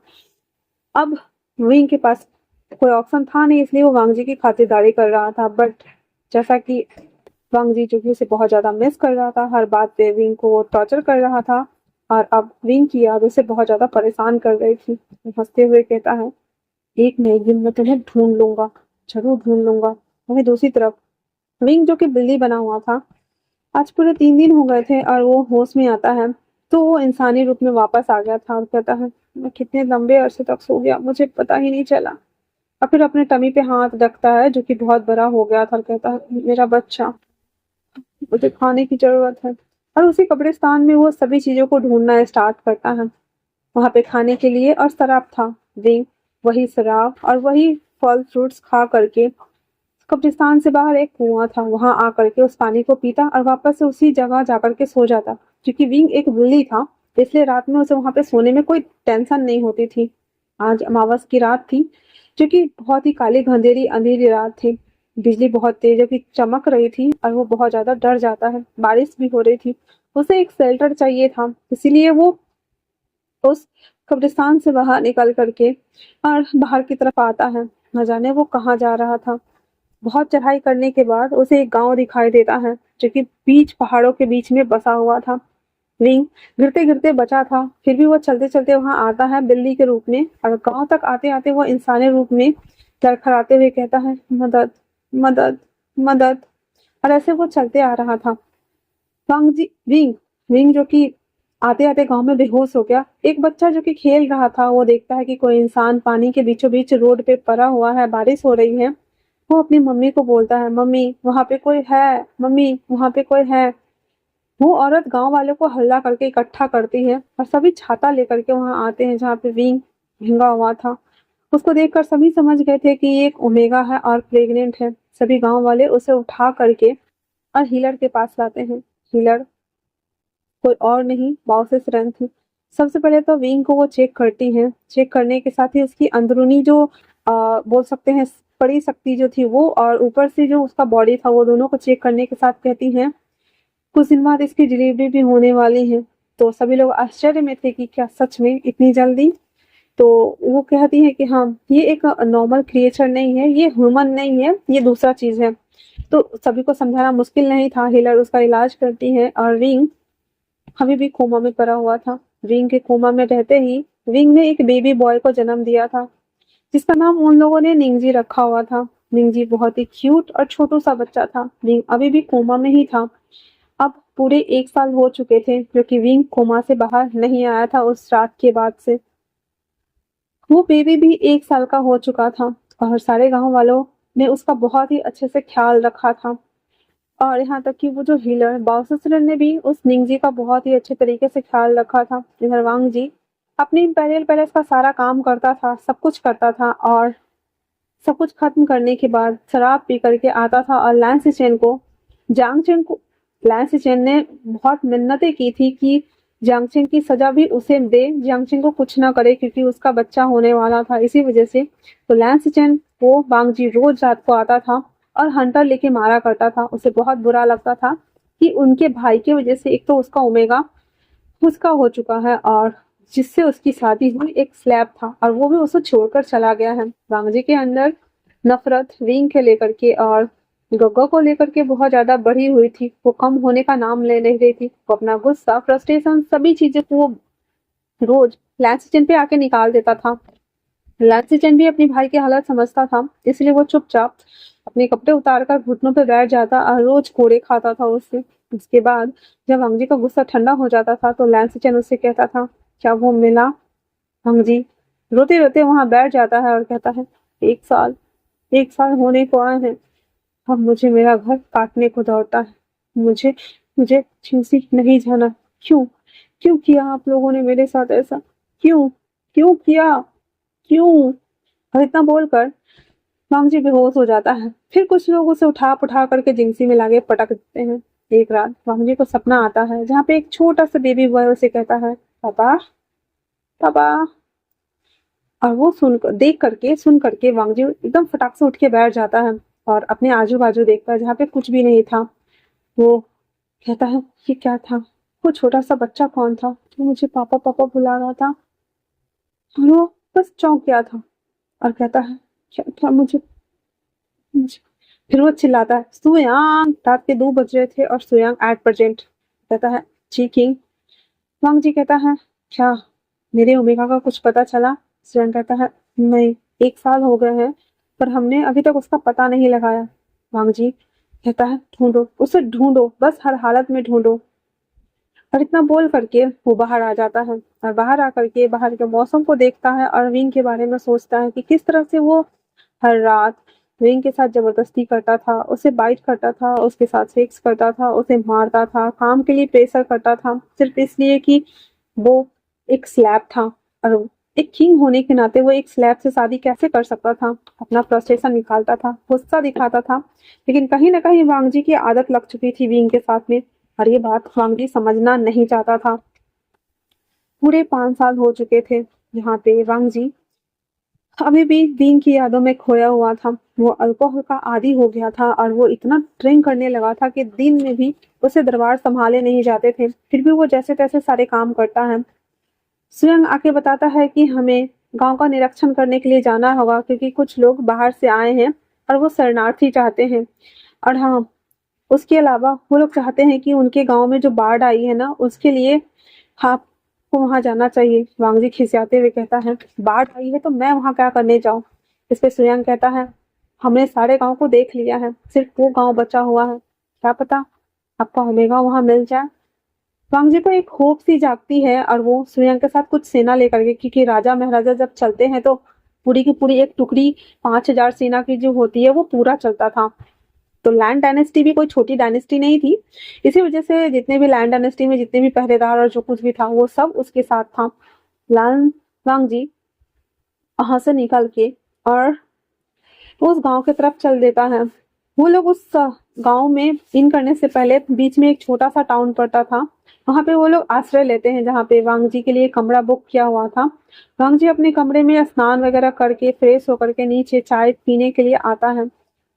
अब विंग के पास कोई ऑप्शन था नहीं इसलिए वो वांगजी की खातिरदारी कर रहा था। बट जैसा कि वांगजी जो कि उसे बहुत ज्यादा मिस कर रहा था, हर बात पे विंग को वो टॉर्चर कर रहा था और अब विंग की याद उसे बहुत ज्यादा परेशान कर रही थी। हंसते हुए कहता है एक न एक दिन मैं तुम्हें ढूंढ लूंगा, जरूर ढूंढ लूंगा। वहीं दूसरी तरफ विंग जो कि बिल्ली बना हुआ था, आज पूरे 3 दिन हो गए थे और वो होश में आता है तो वो इंसानी रूप में वापस आ गया था और कहता है मैं कितने लंबे अरसे तक सो गया मुझे पता ही नहीं चला। और फिर अपने टमी पे हाथ रखता है जो कि बहुत बड़ा हो गया था और कहता है मेरा बच्चा, मुझे खाने की जरूरत है। और उसी कब्रिस्तान में वो सभी चीजों को ढूंढना स्टार्ट करता है। वहां पे खाने के लिए और शराब था। विंग वही शराब और वही फल फ्रूट्स खा करके कब्रिस्तान से बाहर एक कुआं था वहां आकर के उस पानी को पीता और वापस से उसी जगह जाकर के सो जाता। क्योंकि विंग एक बिल्ली था इसलिए रात में उसे वहां पे सोने में कोई टेंशन नहीं होती थी। आज अमावस की रात थी जो कि बहुत ही काली अंधेरी अंधेरी रात थी। बिजली बहुत तेज जो कि चमक रही थी और वो बहुत ज्यादा डर जाता है। बारिश भी हो रही थी। उसे एक शेल्टर चाहिए था इसीलिए वो उस कब्रिस्तान से बाहर निकल करके और बाहर की तरफ आता है। न जाने वो कहाँ जा रहा था। बहुत चढ़ाई करने के बाद उसे एक गांव दिखाई देता है जो कि बीच पहाड़ों के बीच में बसा हुआ था। विंग गिरते गिरते बचा था फिर भी वो चलते चलते वहां आता है बिल्ली के रूप में और गांव तक आते आते वो इंसानी रूप में लड़खड़ाते हुए कहता है मदद, मदद, मदद। और ऐसे वो चलते आ रहा था। विंग विंग जो कि आते आते गांव में बेहोश हो गया। एक बच्चा जो कि खेल रहा था वो देखता है कि कोई इंसान पानी के बीचों बीच रोड पे पड़ा हुआ है, बारिश हो रही है। वो अपनी मम्मी को बोलता है मम्मी वहां पे कोई है, मम्मी वहां पे कोई है। वो औरत गांव वालों को हल्ला करके इकट्ठा करती है और सभी छाता लेकर के वहां आते हैं जहाँ पे विंग भिंगा हुआ था। उसको देखकर सभी समझ गए थे कि ये एक ओमेगा है और प्रेग्नेंट है। सभी गांव वाले उसे उठा करके और हीलर के पास लाते हैं। हीलर कोई और नहीं, बाओसेस रन थी। सबसे पहले तो विंग को वो चेक करती हैं, चेक करने के साथ ही उसकी अंदरूनी जो बोल सकते हैं बड़ी शक्ति जो थी वो, और ऊपर से जो उसका बॉडी था, वो दोनों को चेक करने के साथ कहती हैं कुछ दिन बाद इसकी डिलीवरी भी होने वाली है। तो सभी लोग आश्चर्य में थे कि क्या सच में इतनी जल्दी? तो वो कहती है कि हाँ, ये एक नॉर्मल क्रिएचर नहीं है, ये ह्यूमन नहीं है, ये दूसरा चीज है। तो सभी को समझाना मुश्किल नहीं था। हिलर उसका इलाज करती है और रिंग अभी भी कोमा में पड़ा हुआ था। रिंग के कोमा में रहते ही रिंग ने एक बेबी बॉय को जन्म दिया था, जिसका नाम उन लोगों ने निंगजी रखा हुआ था। निंगजी बहुत ही क्यूट और छोटू सा बच्चा था। रिंग अभी भी कोमा में ही था। अब पूरे 1 साल हो चुके थे जो कि विंग कोमा से बाहर नहीं आया था उस रात के बाद से। वो बेबी भी 1 साल का हो चुका था और सारे गांव वालों ने उसका बहुत ही अच्छे से ख्याल रखा था। और यहाँ तक कि वो जो हीलर बाओसुसरन ने भी उस निंगजी का बहुत ही अच्छे तरीके से ख्याल रखा था। इधर वांग जी अपनी इंपेरियल पैलेस का सारा काम करता था, सब कुछ करता था, और सब कुछ खत्म करने के बाद शराब पी करके आता था और जांग चेन को लैंस चेन ने बहुत मिन्नतें की थी कि जांग चेन की सजा भी उसे दे, जांग चेन को कुछ ना करे क्योंकि उसका बच्चा होने वाला था इसी वजह से। तो लैंस चेन को वांग जी रोज रात को आता था और हंटर लेके मारा करता था। उसे बहुत बुरा लगता था कि उनके भाई की वजह से एक तो उसका ओमेगा उसका हो चुका है, और जिससे उसकी शादी हुई एक स्लैब था और वो भी उसे छोड़कर चला गया है। वांगजी के अंदर नफरत विंग के लेकर के और गग्गा को लेकर के बहुत ज्यादा बढ़ी हुई थी। वो कम होने का नाम ले नहीं रही थी। वो अपना गुस्सा, फ्रस्ट्रेशन, सभी चीजें को वो रोज लैंसिचन पे आके निकाल देता था। लैंसिचन भी अपनी भाई की हालत समझता था, इसलिए वो चुपचाप अपने कपड़े उतार कर घुटनों पर बैठ जाता और रोज कोड़े खाता था उससे। उसके बाद जब अंगजी का गुस्सा ठंडा हो जाता था तो लैंसिचन उससे कहता था क्या वो मिला? अंगजी रोते रोते वहां बैठ जाता है और कहता है 1 साल, 1 साल होने को आए हैं। अब मुझे मेरा घर काटने को दौड़ता है। मुझे मुझे छिंसी नहीं जाना। क्यों? क्यों किया आप लोगों ने मेरे साथ ऐसा? क्यों? क्यों किया? क्यों? और इतना बोलकर मांगजी बेहोश हो जाता है। फिर कुछ लोग उसे उठा पुठा करके जिंसी में लाके पटक देते हैं। एक रात मांगजी को सपना आता है जहाँ पे एक छोटा सा बेबी बॉय उसे कहता है पापा, पापा। और वो सुन करके वांगजी एकदम फटाक से उठ के बैठ जाता है और अपने आजू बाजू देखता है जहाँ पे कुछ भी नहीं था। वो कहता है ये क्या था? वो छोटा सा बच्चा कौन था जो मुझे पापा पापा बुला रहा था? और वो बस चौंक गया था और कहता है क्या क्या मुझे फिर वो चिल्लाता है सुयांग। रात के 2 बज रहे थे और सुयांग एट प्रेजेंट कहता है जी किंग। वांग जी कहता है क्या मेरे ओमेगा का कुछ पता चला? सुयांग कहता है नहीं, 1 साल हो गए हैं पर हमने अभी तक उसका पता नहीं लगाया। वांग जी कहता है ढूंढो उसे, ढूंढो, बस हर हालत में ढूंढो। और इतना बोल करके वो बाहर आ जाता है और बाहर आकर के बाहर के मौसम को देखता है और विंग के बारे में सोचता है कि किस तरह से वो हर रात विंग के साथ जबरदस्ती करता था, उसे बाइट करता था, उसके साथ सेक्स करता था, उसे मारता था, काम के लिए प्रेशर करता था सिर्फ इसलिए कि वो एक स्लैब था। और एक किंग होने के नाते वो एक स्लैब से शादी कैसे कर सकता था? अपना फ्रस्ट्रेशन निकालता था, गुस्सा दिखाता था। लेकिन कहीं ना कहीं वांगजी की आदत लग चुकी थी विंग के साथ में, और ये बात वांगजी समझना नहीं चाहता था। पूरे 5 साल हो चुके थे जहाँ पे वांगजी अभी भी विंग की यादों में खोया हुआ था। वो अल्कोहल का आदी हो गया था और वो इतना ड्रिंक करने लगा था कि दिन में भी उसे दरबार संभाले नहीं जाते थे। फिर भी वो जैसे तैसे सारे काम करता है। स्वयं आके बताता है कि हमें गांव का निरीक्षण करने के लिए जाना होगा क्योंकि कुछ लोग बाहर से आए हैं और वो शरणार्थी चाहते हैं। और हाँ, उसके अलावा वो लोग चाहते हैं कि उनके गांव में जो बाढ़ आई है ना, उसके लिए आपको वहां जाना चाहिए। वांगजी खिसियाते हुए कहता है बाढ़ आई है तो मैं वहां क्या करने जाऊं? इस पे सुयांग कहता है हमने सारे गांव को देख लिया है, सिर्फ वो गांव बचा हुआ है, क्या पता आपका ओमेगा वहां मिल जाए। वांगजी को एक होप सी जागती है और वो सुयांग के साथ कुछ सेना लेकर के, क्योंकि राजा महाराजा जब चलते हैं तो पूरी की पूरी एक टुकड़ी 5,000 सेना की जो होती है वो पूरा चलता था। तो लैंड डायनेस्टी भी कोई छोटी डायनेस्टी नहीं थी। इसी वजह से जितने भी लैंड डायनेस्टी में जितने भी पहरेदार और जो कुछ भी था वो सब उसके साथ था। लान वांगजी वहां से निकल के और उस गांव की तरफ चल देता है। वो लोग उस गांव में इन करने से पहले बीच में एक छोटा सा टाउन पड़ता था। वहां पे वो लोग आश्रय लेते हैं, जहाँ पे वांगजी के लिए कमरा बुक किया हुआ था। वांगजी अपने कमरे में स्नान वगैरह करके फ्रेश होकर के नीचे चाय पीने के लिए आता है।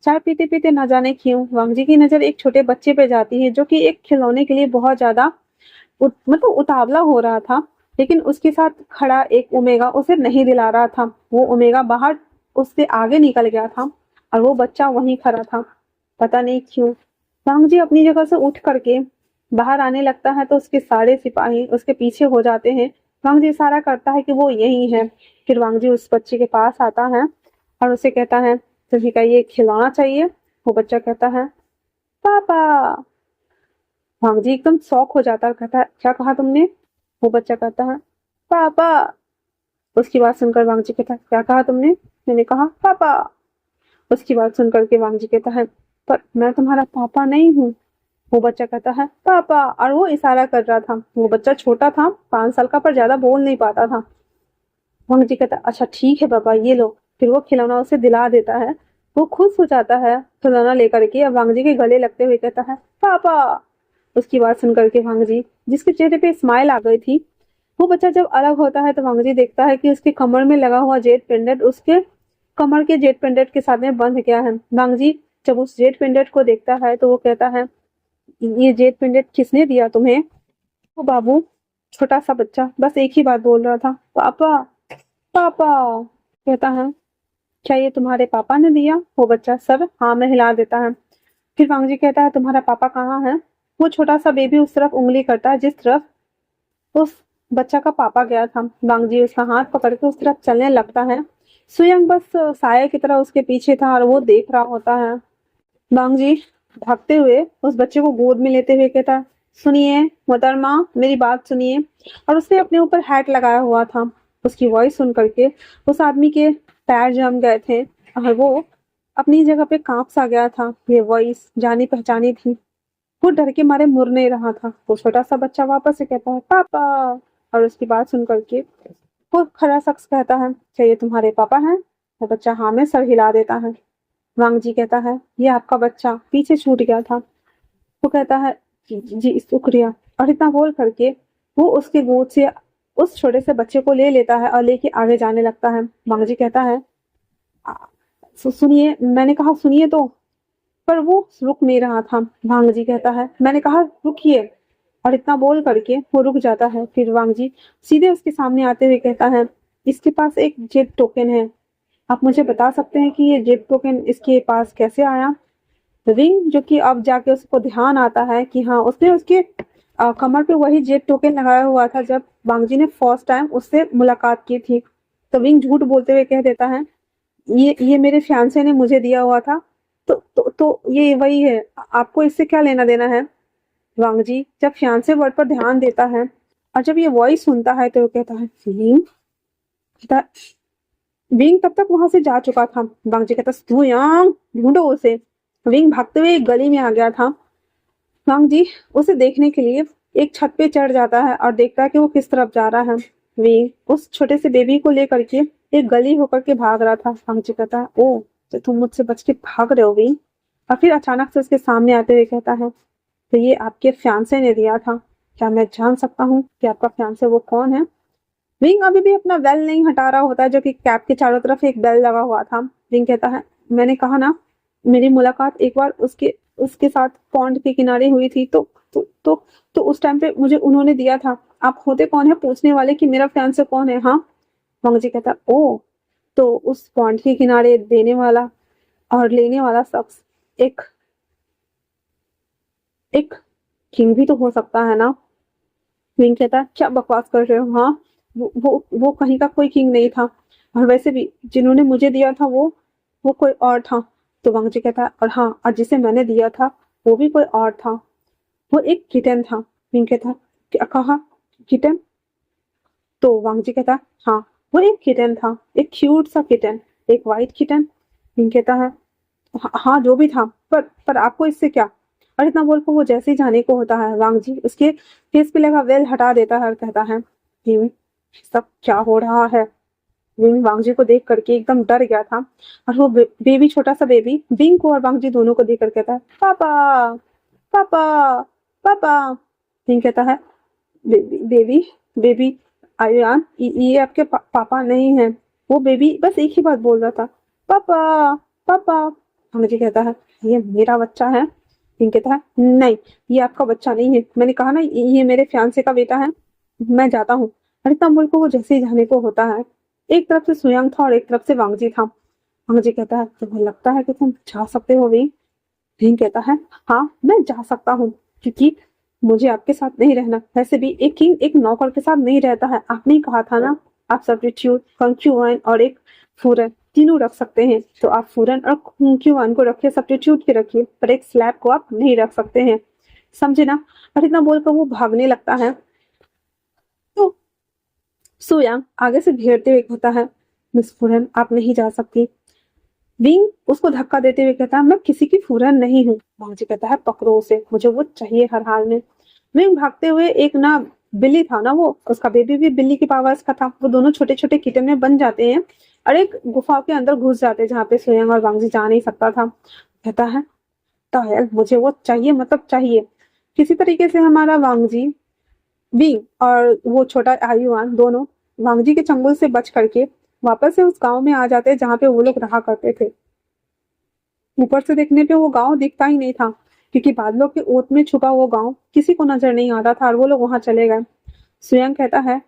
चाय पीते पीते न जाने क्यों वांगजी की नजर एक छोटे बच्चे पे जाती है, जो कि एक खिलौने के लिए बहुत ज्यादा मतलब उतावला हो रहा था। लेकिन उसके साथ खड़ा एक ओमेगा उसे नहीं दिला रहा था। वो ओमेगा बाहर उससे आगे निकल गया था और वो बच्चा वहीं खड़ा था। पता नहीं क्यों वांगजी अपनी जगह से उठ करके बाहर आने लगता है, तो उसके सारे सिपाही उसके पीछे हो जाते हैं। वांगजी इशारा करता है कि वो यही है। फिर वांगजी उस बच्चे के पास आता है और उसे कहता है, तुम्हें क्या ये खिलौना चाहिए? वो बच्चा कहता है, पापा। वांगजी एकदम शॉक हो जाता है, कहता है, क्या कहा तुमने? वो बच्चा कहता है, पापा। उसकी बात सुनकर वांगजी कहता है, क्या कहा तुमने? मैंने कहा पापा। उसकी बात सुनकर के वांगजी कहता है, पर मैं तुम्हारा पापा नहीं हूँ। वो बच्चा कहता है, पापा, और वो इशारा कर रहा था। वो बच्चा छोटा था, 5 साल का, पर ज्यादा बोल नहीं पाता था। वांगजी कहता है, अच्छा ठीक है पापा, ये लो। फिर वो खिलौना उसे दिला देता है। वो खुश हो जाता है खिलौना लेकर के, अब वांगजी के गले लगते हुए कहता है, पापा। उसकी बात सुनकर के वांगजी, जिसके चेहरे पे स्माइल आ गई थी, वो बच्चा जब अलग होता है तो वांगजी देखता है कि उसके कमर में लगा हुआ जेट पेंडेंट उसके कमर के जेट पेंडेंट के साथ में बंध गया है। वांगजी जब उस जेट पेंडेंट को देखता है तो वो कहता है, ये जेट पेंडेंट किसने दिया तुम्हें? वो बाबू, छोटा सा बच्चा, बस एक ही बात बोल रहा था, पापा, पापा। कहता है, क्या ये तुम्हारे पापा ने दिया? वो बच्चा सर हाँ में हिला देता है। फिर वांगजी कहता है, तुम्हारा पापा कहाँ है? वो छोटा सा बेबी उस तरफ उंगली करता है जिस तरफ उस बच्चा का पापा गया था। वांगजी उसका हाथ पकड़ के उस तरफ चलने लगता है। स्वयं बस साया की तरह उसके पीछे था और वो देख रहा होता है। वांगजी भागते हुए उस बच्चे को गोद में लेते हुए कहता, सुनिए मोहतरमा, मेरी बात सुनिए। और उसने अपने ऊपर हैट लगाया हुआ था। उसकी वॉइस सुन करके उस आदमी के पैर जम गए थे और वो अपनी जगह पे कांप सा गया था। ये वॉइस जानी पहचानी थी। वो डर के मारे मुड़ नहीं रहा था। वो छोटा सा बच्चा वापस से कहता है, पापा। और उसकी बात सुन करके वो खड़ा शख्स कहता है, क्या ये तुम्हारे पापा हैं? वो बच्चा हाँ में सर हिला देता है। वांगजी कहता है, ये आपका बच्चा पीछे छूट गया था। वो कहता है, जी शुक्रिया। और इतना बोल करके वो उसके गोद से उस छोटे से बच्चे को ले लेता है और लेके आगे जाने लगता है। वांगजी कहता है, सुनिए, मैंने कहा सुनिए तो। पर वो रुक नहीं रहा था। वांगजी कहता है, मैंने कहा रुकिए। और इतना बोल करके वो रुक जाता है। फिर वांगजी सीधे उसके सामने आते हुए कहता है, इसके पास एक जेट टोकन है। आप मुझे बता सकते हैं कि ये जेट टोकन इसके पास कैसे आया? रिंग, जो कि अब जाके उसको ध्यान आता है कि हाँ, उसने उसके कमर पे वही जेट टोकन लगाया हुआ था जब वांगजी ने फर्स्ट टाइम उससे मुलाकात की थी। तो विंग झूठ बोलते हुए कह देता है, ये मेरे फियांसे ने मुझे दिया हुआ था। तो ये वही है, आपको इससे क्या लेना देना है? वांगजी जब फियांसे वर्ड पर ध्यान देता है और जब ये वॉइस सुनता है तो वो कहता है, विंग। कहता है, विंग तब तक वहां से जा चुका था। वांगजी कहता, तू यहाँ, ढूंढो उसे। विंग भागते हुए एक गली में आ गया था। वांगजी उसे देखने के लिए एक छत पे चढ़ जाता है और देखता है कि वो किस तरफ जा रहा है। विंग उस छोटे से बेबी को लेकर के एक गली होकर के भाग रहा था। वांगजी कहता है, ओ, तो तुम मुझसे बच के भाग रहे हो विंग? और फिर अचानक से उसके सामने आते हुए कहता है, तो ये आपके फियांसे ने दिया था। क्या मैं जान सकता हूँ कि आपका फियांसे वो कौन है? विंग अभी भी अपना बेल नहीं हटा रहा होता है, जो कि कैप के चारों तरफ एक बेल लगा हुआ था। विंग कहता है, मैंने कहा ना, मेरी मुलाकात एक बार उसके उसके साथ पॉन्ड के किनारे हुई थी। तो उस टाइम पे मुझे उन्होंने दिया था। आप होते कौन है पूछने वाले कि मेरा फियांसे कौन है? हाँ। वांगजी कहता, ओ, तो उस पॉन्ड के किनारे देने वाला और लेने वाला शख्स एक एक किंग भी तो हो सकता है ना? विंग कहता है, क्या बकवास कर रहे हो? हाँ, वो कहीं का कोई किंग नहीं था। और वैसे भी जिन्होंने मुझे दिया था वो कोई और था। तो वांगजी कहता है, और हाँ, और जिसे मैंने दिया था वो भी कोई और था। वो एक किटन था। विंग कहता है, क्या कहा? किटन? तो वांगजी कहता है, हाँ, वो एक किटन था, एक क्यूट सा किटन, एक वाइट किटन। विंग कहता है, हाँ, जो भी था, पर आपको इससे क्या? और इतना बोल को वो जैसे ही जाने को होता है, वांगजी उसके फेस पे लगा वेल हटा देता है और कहता है, ये सब क्या हो रहा है? विंग वांगजी को देख करके एकदम डर गया था और वो बेबी, छोटा सा बेबी विंग को और वांगजी दोनों को देख कर कहता है, पापा पापा पापा। विंग कहता है, बेबी बेबी आयुआन, ये आपके पापा नहीं है। वो बेबी बस एक ही बात बोल रहा था, पापा पापा। वांगजी कहता है, ये मेरा बच्चा है। विंग कहता है, नहीं ये आपका बच्चा नहीं है, मैंने कहा ना ये मेरे फियांसे का बेटा है, मैं जाता हूँ। और इतना बोल को वो जैसे ही जाने को होता है, एक तरफ से सुयांग था और एक तरफ से वांगजी था। वांगजी कहता है, तुम्हें लगता है कि तुम जा सकते हो विंग? विंग कहता है, हाँ मैं जा सकता हूँ, क्योंकि मुझे आपके साथ नहीं रहना। वैसे भी एक किंग एक नौकर के साथ नहीं रहता है, आपने ही कहा था ना आप सब्स्टिट्यूट, कंक्यूवाइन और एक फूरन तीनों रख सकते हैं, तो आप फूरन और कंक्यूवाइन को रखिए, सब्स्टिट्यूट के रखिए, पर एक स्लैब को आप नहीं रख सकते हैं, समझे ना? और इतना बोलकर वो भागने लगता है। तो सुयांग आगे से घेरते हुए कहता है, मिस फूरन आप नहीं जा सकती। विंग उसको धक्का देते हुए कहता है, मैं किसी की फूरन नहीं हूँ। वांगजी कहता है, पकड़ो उसे, मुझे वो चाहिए हर हाल में। विंग भागते हुए एक ना बिल्ली था ना, वो उसका बेबी भी बिल्ली की पावर्स का था, वो दोनों छोटे छोटे किटन में बन जाते हैं और एक गुफा के अंदर घुस जाते हैं जहाँ पे सुयांग और वांगजी जा नहीं सकता था। कहता है, तो मुझे वो चाहिए, मतलब चाहिए। किसी तरीके से हमारा वांगजी, विंग और वो छोटा आयुआन दोनों वांगजी के चंगुल से बच करके वापस से उस गांव में आ जाते हैं जहाँ पे वो लोग रहा करते थे। ऊपर से देखने पे वो गांव दिखता ही नहीं था, क्योंकि बादलों के ओट में छुपा वो गांव किसी को नजर नहीं आता था और वो लोग वहां चले गए। सुयंग कहता है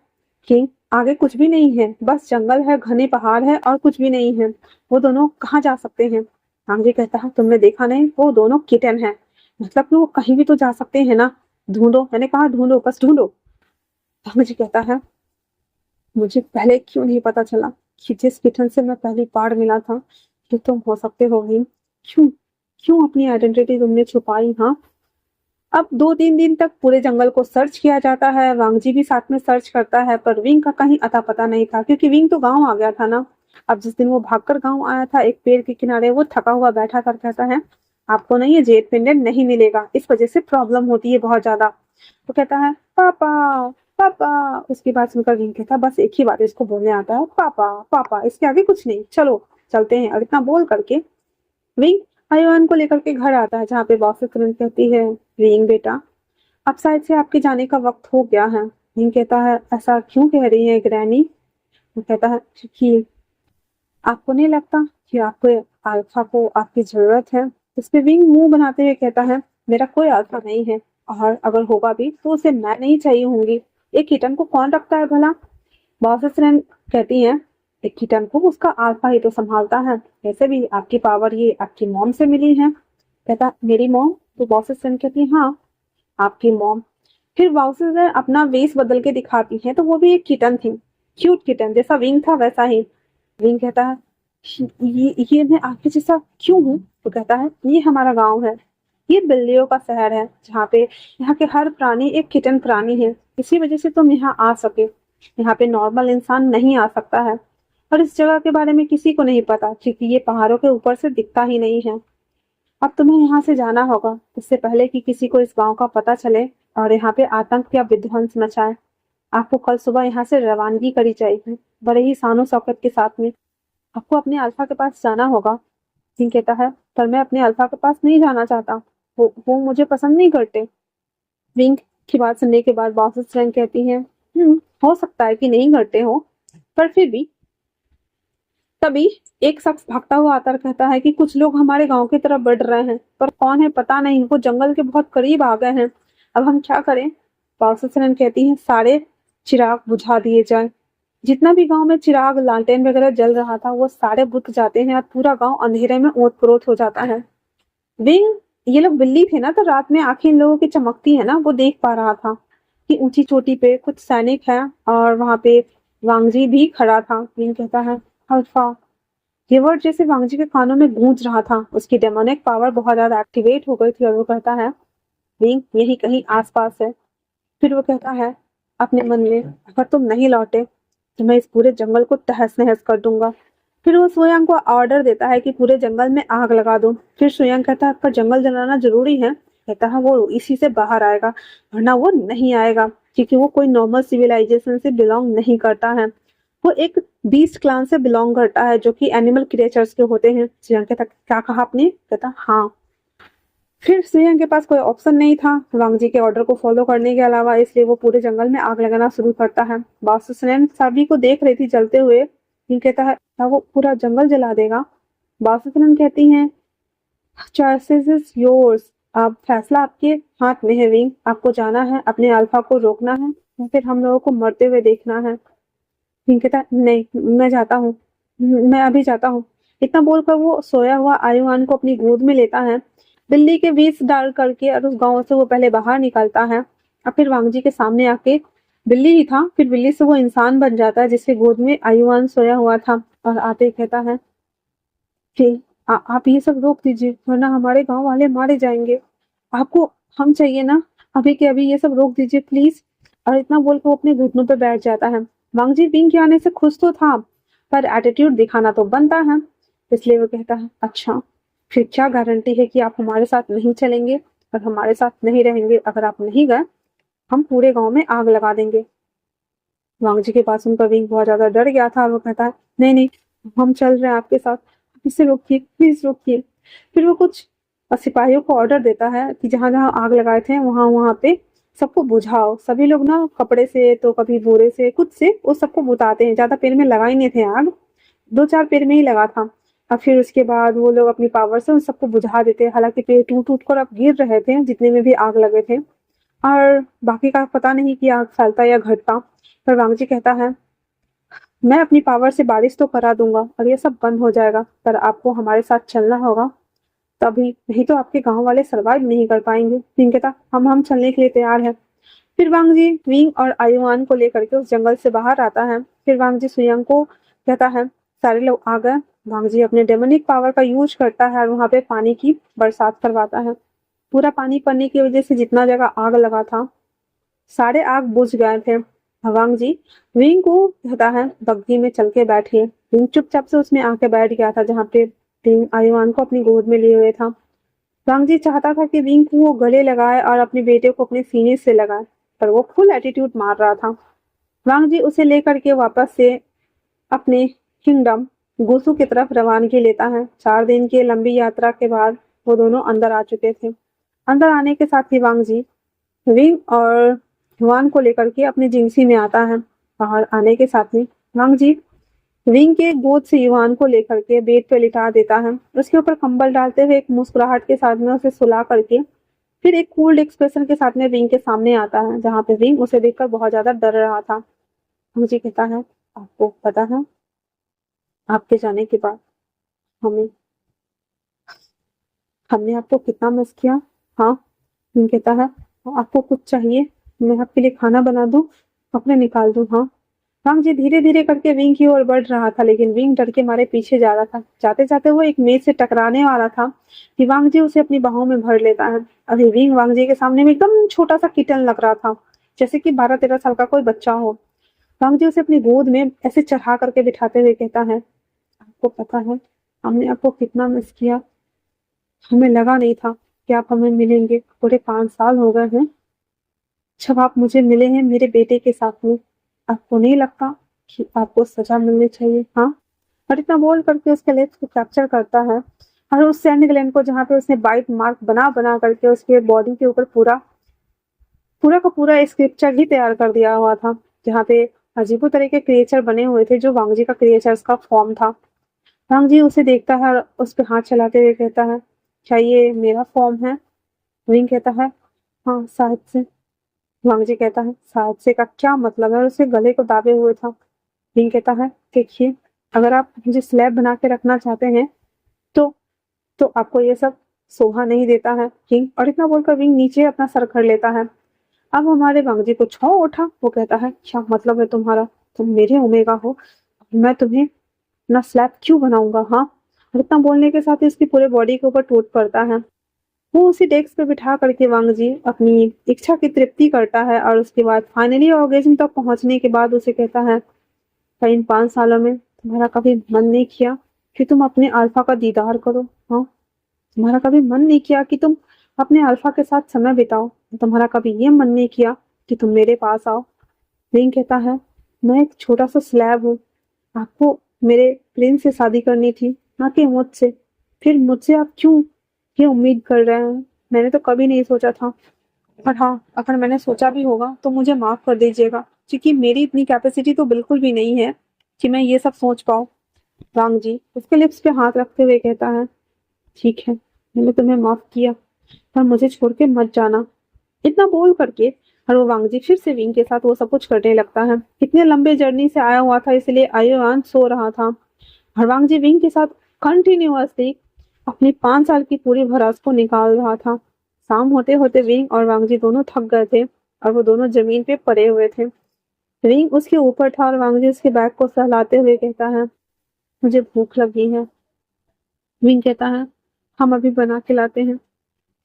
कि आगे कुछ भी नहीं है, बस जंगल है, घने पहाड़ है और कुछ भी नहीं है। वो दोनों कहाँ जा सकते हैं? आंगी कहता है, तुमने देखा नहीं, वो दोनों किटन है, मतलब कि वो कहीं भी तो जा सकते हैं ना। ढूंढो, मैंने कहा ढूंढो, बस ढूंढो। मुझे कहता है, मुझे पहले क्यों नहीं पता चला कि जिस किटन से मैं पहली बार मिला था कि तुम हो सकते हो ही। क्यों क्यों अपनी आइडेंटिटी तुमने छुपाई? हाँ, अब 2-3 दिन तक पूरे जंगल को सर्च किया जाता है, वांगजी भी साथ में सर्च करता है, पर विंग का कहीं अता पता नहीं था, क्योंकि विंग तो गांव आ गया था ना। अब जिस दिन वो भागकर गांव आया था, एक पेड़ के किनारे वो थका हुआ बैठा कर कहता है, आपको नहीं, ये जेड पेंडेंट नहीं मिलेगा, इस वजह से प्रॉब्लम होती है बहुत ज्यादा। तो कहता है, पापा पापा। उसकी बात सुनकर विंग कहता है, बस एक ही बात इसको बोलने आता है, पापा पापा, इसके आगे कुछ नहीं, चलो चलते हैं। और इतना बोल करके विंग आयुआन को लेकर के घर आता है, जहाँ पे बॉस तुरंत कहती है, विंग बेटा अब शायद से आपके जाने का वक्त हो गया है। विंग कहता है, ऐसा क्यों कह रही है ग्रैनी? वो कहता है, क्योंकि आपको नहीं लगता कि आपको अल्फा को आपकी जरूरत है? इस पे विंग मुंह बनाते हुए कहता है, मेरा कोई अल्फा नहीं है, और अगर होगा भी तो उसे मैं नहीं चाहिए होंगी। एक किटन को कौन रखता है भला? बॉस कहती है, एक किटन को उसका अल्फा ही तो संभालता है, वैसे भी आपकी पावर ये आपकी मॉम से मिली है। कहता, मेरी मॉम? तो बॉस कहती है, हाँ आपकी मॉम। फिर बाउंसर अपना वेश बदल के दिखाती है, तो वो भी एक किटन थी, क्यूट किटन, जैसा विंग था वैसा ही। विंग कहता है, ये मैं आपके जैसा क्यों हूँ? तो कहता है, ये हमारा गांव है, ये बिल्लियों का शहर है, जहाँ पे यहाँ के हर प्राणी एक किटन प्राणी है, इसी वजह से तुम यहाँ आ सके। यहाँ पे नॉर्मल इंसान नहीं आ सकता है, और इस जगह के बारे में किसी को नहीं पता, क्योंकि ये पहाड़ों के ऊपर से दिखता ही नहीं है। अब तुम्हें यहाँ से जाना होगा, इससे पहले कि किसी को इस गांव का पता चले और यहाँ पे आतंक या विध्वंस मचाए। आपको कल सुबह यहाँ से रवानगी करी जाएगी, बड़े ही शानो शौकत के साथ में। आपको अपने अल्फा के पास जाना होगा। किंग कहता है, पर मैं अपने अल्फा के पास नहीं जाना चाहता, वो मुझे पसंद नहीं करते। विंग की बात सुनने के बाद बॉस फ्रेंड कहती है, हो सकता है कि नहीं करते हो, पर फिर भी। तभी एक शख्स भागता हुआ आता और कहता है कि कुछ लोग हमारे गांव की तरफ बढ़ रहे हैं, पर कौन है पता नहीं, वो जंगल के बहुत करीब आ गए हैं, अब हम क्या करें? बाउसरन कहती है, सारे चिराग बुझा दिए जाए। जितना भी गांव में चिराग लालटेन वगैरह जल रहा था, वो सारे बुझ जाते हैं और पूरा गांव अंधेरे में ओत प्रोत हो जाता है। विंग, ये लोग बिल्ली थे ना, तो रात में आंखें इन लोगों की चमकती है ना, वो देख पा रहा था कि ऊंची चोटी पे कुछ सैनिक है और वहां पे वांगजी भी खड़ा था। विंग कहता है, अल्फा। ये वर्ड जैसे वांगजी के कानों में गूंज रहा था, उसकी डेमोनिक पावर बहुत ज्यादा एक्टिवेट हो गई थी और वो कहता है, विंग यही कहीं आसपास है। फिर वो कहता है अपने मन में, अगर तुम नहीं लौटे तो मैं इस पूरे जंगल को तहस नहस कर दूंगा। फिर वो सोयांग को ऑर्डर देता है कि पूरे जंगल में आग लगा दो। फिर सोयांग कहता है, पर जंगल जलाना जरूरी है? कहता है, वो इसी से बाहर आएगा, वरना वो नहीं आएगा, क्योंकि वो कोई नॉर्मल सिविलाइजेशन से बिलोंग नहीं करता है। वो एक बीस्ट क्लान से बिलोंग करता है, जो कि एनिमल क्रिएचर्स के होते हैं। श्रेयांक कहता क्या कहा आपने? कहता हाँ। फिर श्रेयांक के पास कोई ऑप्शन नहीं था वांग जी के ऑर्डर को फॉलो करने के अलावा, इसलिए वो पूरे जंगल में आग लगाना शुरू करता है। बासुसनैन सभी को देख रही थी जलते हुए। ये कहता है क्या वो पूरा जंगल जला देगा? बासुसनैन कहती हैं चॉइसेस इज योर्स, अब फैसला आपके हाथ में है विंग। आपको जाना है, अपने अल्फा को रोकना है, या फिर हम लोगों को मरते हुए देखना है? विंग कहता है नहीं, मैं जाता हूँ, मैं अभी जाता हूँ। इतना बोलकर वो सोया हुआ आयुआन को अपनी गोद में लेता है, बिल्ली के बीच डाल करके, और उस गांव से वो पहले बाहर निकलता है और फिर वांग जी के सामने आके, बिल्ली ही था, फिर बिल्ली से वो इंसान बन जाता है जिसके गोद में आयुआन सोया हुआ था, और आते ही कहता है कि आप ये सब रोक दीजिए वरना हमारे गांव वाले मारे जाएंगे। आपको हम चाहिए ना, अभी के अभी ये सब रोक दीजिए प्लीज। और इतना बोलकर वो अपने घुटनों पे बैठ जाता है। वांग जी विंग के आने से खुश तो था, पर एटीट्यूड दिखाना तो बनता है, इसलिए वो कहता है अच्छा, फिर क्या गारंटी है कि आप हमारे साथ नहीं चलेंगे और हमारे साथ नहीं रहेंगे? अगर आप नहीं गए, हम पूरे गांव में आग लगा देंगे। वांग जी के पास सुनकर विंग बहुत ज्यादा डर गया था और वो कहता है नहीं नहीं, हम चल रहे हैं आपके साथ, इसे रोकिए, प्लीज रोकिए। फिर वो कुछ सिपाहियों को ऑर्डर देता है कि जहां जहां आग लगाए थे वहां वहां पे सबको बुझाओ। सभी लोग ना कपड़े से, तो कभी बोरे से, खुद से वो सबको बुताते हैं। ज्यादा पेड़ में लगा ही नहीं थे आग, दो चार पेड़ में ही लगा था। और फिर उसके बाद वो लोग अपनी पावर से उन सबको बुझा देते हैं। हालांकि पेड़ टूट टूट कर अब गिर रहे थे जितने में भी आग लगे थे, और बाकी का पता नहीं कि आग फैलता या घटता। पर वांग जी कहता है मैं अपनी पावर से बारिश तो करा दूंगा और ये सब बंद हो जाएगा, पर आपको हमारे साथ चलना होगा तभी, नहीं तो आपके गांव वाले सरवाइव नहीं कर पाएंगे। विंग कहता हम चलने के लिए तैयार हैं। फिर वांग जी विंग और आयुआन को लेकर के उस जंगल से बाहर आता है। फिर वांग जी सुयंग को कहता है सारे लोग आ गए। वांग जी अपने डेमोनिक पावर का यूज करता है और वहां पे पानी की बरसात करवाता है। पूरा पानी पड़ने की वजह से जितना जगह आग लगा था, सारे आग बुझ गए थे। वांग जी विंग को कहता है बग्घी में चल के बैठिए। विंग चुपचाप से उसमें आके बैठ गया था जहाँ पे विंग आयुआन को अपनी गोद में लिए हुए था। वांग जी चाहता था कि विंग को वो गले लगाए और अपने बेटे को अपने सीने से लगाए, पर वो फुल एटीट्यूड मार रहा था। वांग जी उसे लेकर के वापस से अपने किंगडम गोसू की तरफ रवानगी लेता है। 4 दिन की लंबी यात्रा के बाद वो दोनों अंदर आ चुके थे। अंदर आने के साथ ही वांग जी विंग और हुआन को लेकर के अपने जिंसी में आता है। बाहर आने के साथ ही वांग जी विंग के गोद से युवान को लेकर के बेड पे लिटा देता है। उसके ऊपर कंबल डालते हुए एक मुस्कुराहट के साथ में उसे सुला करके फिर एक कूल्ड एक्सप्रेशन के साथ में विंग के सामने आता है, जहाँ पे विंग उसे देखकर बहुत ज्यादा डर रहा था। मुझे कहता है आपको पता है आपके जाने के बाद हमें हमने आपको कितना मिस किया। हाँ, विंग कहता है आपको कुछ चाहिए? मैं आपके लिए खाना बना दूं, कपड़े निकाल दूं? हाँ। राम जी धीरे धीरे करके विंग की ओर बढ़ रहा था, लेकिन विंग डर के मारे पीछे जा रहा था। जाते जाते वो एक मेज से टकराने वाला था कि वांग जी उसे अपनी बाहों में भर लेता है। अभी विंग वांग जी के सामने में एकदम छोटा सा किटन लग रहा था, जैसे कि 12-13 साल का कोई बच्चा हो। वांग जी उसे अपनी गोद में ऐसे चढ़ा करके बिठाते हुए कहता है आपको पता है हमने आपको कितना मिस किया। हमें लगा नहीं था कि आप हमें मिलेंगे, पूरे 5 साल हो गए हैं जब आप मुझे मिले हैं मेरे बेटे के साथ में। आपको नहीं लगता कि आपको सजा मिलनी चाहिए? हाँ। और इतना बोल करके उसके लेग्स को कैप्चर करता है और उस सैंड ग्लैंड को, जहाँ पे उसने बाइट मार्क बना बना करके उसके बॉडी के ऊपर पूरा पूरा का पूरा स्क्रिप्चर ही तैयार कर दिया हुआ था, जहाँ पे अजीबो तरह के क्रिएचर बने हुए थे जो वांग जी का क्रिएचर्स का फॉर्म था। वांग जी उसे देखता है और उस पर हाथ चलाते हुए कहता है क्या ये मेरा फॉर्म है? विंग कहता है हाँ शायद से। वांग जी कहता है शायद से का क्या मतलब है, और उसे गले को दाबे हुए था। विंग कहता है देखिए, अगर आप मुझे स्लैब बना के रखना चाहते हैं तो आपको ये सब शोभा नहीं देता है किंग। और इतना बोलकर विंग नीचे अपना सर कर लेता है। अब हमारे वांग जी को छौ उठा। वो कहता है क्या मतलब है तुम्हारा? तुम मेरे ओमेगा हो, मैं तुम्हें ना स्लैब क्यों बनाऊंगा? हाँ। और इतना बोलने के साथ ही उसकी पूरे बॉडी के ऊपर टूट पड़ता है। वो उसी डेस्क पे बिठा करके वांग जी अपनी इच्छा की तृप्ति करता है, और उसके बाद फाइनली ऑर्गेज्म तक पहुंचने के बाद उसे कहता है क्या इन 5 सालों में तुम्हारा कभी मन नहीं किया कि तुम अपने अल्फा का दीदार करो? हाँ, तुम्हारा कभी मन नहीं किया कि तुम अपने अल्फा के साथ समय बिताओ? तुम्हारा कभी ये मन नहीं किया कि तुम मेरे पास आओ? विंग कहता है मैं एक छोटा सा स्लैब हूँ, आपको मेरे प्रिंस से शादी करनी थी, ना कि मुझसे। फिर मुझसे आप क्यों ये उम्मीद कर रहे हैं? मैंने तो कभी नहीं सोचा था। और हाँ, अगर मैंने सोचा भी होगा तो मुझे माफ कर दीजिएगा, क्योंकि मेरी इतनी कैपेसिटी तो बिल्कुल भी नहीं है कि मैं ये सब सोच पाऊँ। वांग जी उसके लिप्स पे हाथ रखते हुए कहता है, ठीक है, मैंने तुम्हें माफ किया, पर मुझे छोड़ के मत जाना। इतना बोल करके और वो वांग जी फिर से विंग के साथ वो सब कुछ करने लगता है। इतने लंबे जर्नी से आया हुआ था, इसलिए आयुआन सो रहा था और वांग जी विंग के साथ कंटिन्यूअसली अपनी 5 साल की पूरी भड़ास को निकाल रहा था। शाम होते होते विंग और वांग जी दोनों थक गए थे और वो दोनों जमीन पे पड़े हुए थे। विंग उसके ऊपर था और वांग जी उसके बैग को सहलाते हुए कहता है, मुझे भूख लगी है। विंग कहता है, हम अभी बना के लाते हैं।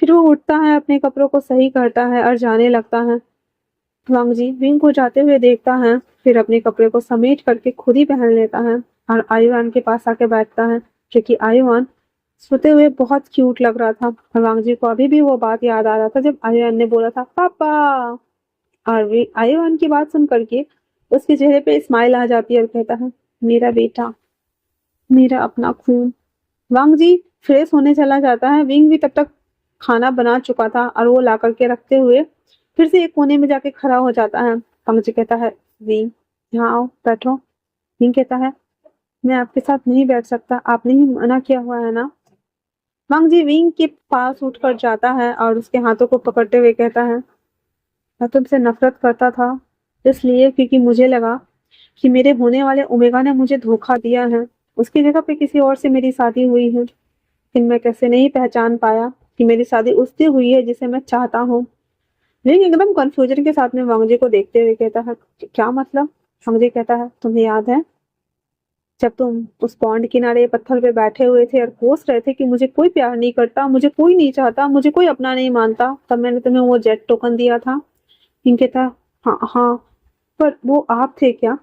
फिर वो उठता है, अपने कपड़ों को सही करता है और जाने लगता है। वांग जी विंग को जाते हुए देखता है, फिर अपने कपड़े को समेट करके खुद ही पहन लेता है और आयुआन के पास आके बैठता है, क्योंकि आयुआन सोते हुए बहुत क्यूट लग रहा था और वांग जी को अभी भी वो बात याद आ रहा था जब आयुआन ने बोला था पापा। और वे आयुआन की बात सुन करके उसके चेहरे पे स्माइल आ जाती है और कहता है, मेरा बेटा, मेरा अपना खून। वांग जी फ्रेश होने चला जाता है। विंग भी तब तक खाना बना चुका था और वो ला करके रखते हुए फिर से एक कोने में जाके खड़ा हो जाता है। वांग जी कहता है, विंग यहाँ आओ, बैठो। विंग कहता है, मैं आपके साथ नहीं बैठ सकता, आपने ही मना किया हुआ है ना। वांग जी विंग के पास उठकर जाता है और उसके हाथों को पकड़ते हुए कहता है, मैं तुमसे नफरत करता था इसलिए क्योंकि मुझे लगा कि मेरे होने वाले ओमेगा ने मुझे धोखा दिया है, उसकी जगह पे किसी और से मेरी शादी हुई है। लेकिन मैं कैसे नहीं पहचान पाया कि मेरी शादी उससे हुई है जिसे मैं चाहता हूँ। रिंग एकदम कंफ्यूजन के साथ में वांग जी को देखते हुए कहता है, क्या मतलब? वांग जी कहता है, तुम्हें याद है जब तुम उस पॉन्ड किनारे पत्थर पे बैठे हुए थे और कोस रहे थे कि मुझे कोई प्यार नहीं करता, मुझे कोई नहीं चाहता, मुझे कोई अपना नहीं मानता, तब मैंने तुम्हें वो जेट टोकन दिया था। रिंग कहता है, हाँ हाँ, पर वो आप थे क्या?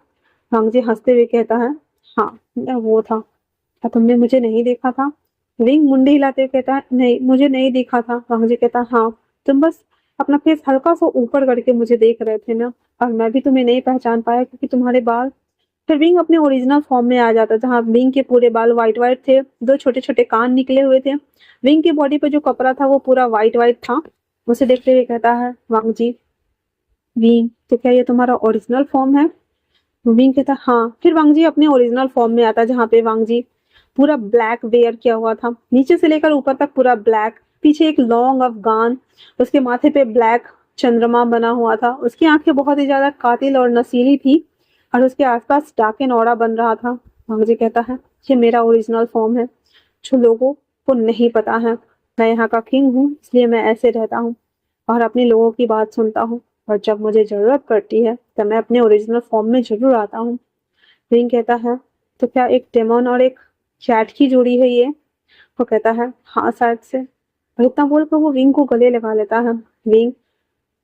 वांग जी हंसते हुए कहता है, हाँ मैं वो था। क्या तुमने मुझे नहीं देखा था? रिंग मुंडी हिलाते हुए कहता है, नहीं मुझे नहीं दिखा था। वांग जी कहता है, हाँ तुम बस अपना फेस हल्का सा ऊपर करके मुझे देख रहे थे ना, और मैं भी तुम्हें नहीं पहचान पाया क्योंकि तुम्हारे बाल। फिर विंग अपने ओरिजिनल फॉर्म में आ जाता, जहाँ विंग के पूरे बाल व्हाइट व्हाइट थे, दो छोटे छोटे कान निकले हुए थे। विंग की बॉडी पे जो कपड़ा था वो पूरा व्हाइट व्हाइट था। उसे देखते हुए कहता है वांग जी, विंग तो क्या ये तुम्हारा ओरिजिनल फॉर्म है? विंग कहता हाँ। फिर वांग जी अपने ओरिजिनल फॉर्म में आता, जहाँ पे वांग जी पूरा ब्लैक वेयर किया हुआ था, नीचे से लेकर ऊपर तक पूरा ब्लैक, पीछे एक लॉन्ग अफगान, उसके माथे पे ब्लैक चंद्रमा बना हुआ था, उसकी आंखें बहुत ही ज्यादा कातिल और नसीली थी और उसके आसपास डार्क एंड ऑरा बन रहा था। वांग जी कहता है, ये मेरा ओरिजिनल फॉर्म है, जो लोगों को नहीं पता है। मैं यहाँ का किंग हूँ, इसलिए मैं ऐसे रहता हूँ और अपने लोगों की बात सुनता हूँ, और जब मुझे जरूरत पड़ती है तब मैं अपने ओरिजिनल फॉर्म में जरूर आता हूँ। विंग कहता है, तो क्या एक डेमन और एक चैट की जोड़ी है ये? वो कहता है, हाँ शायद से। और इतना बोलकर वो विंग को गले लगा लेता है। विंग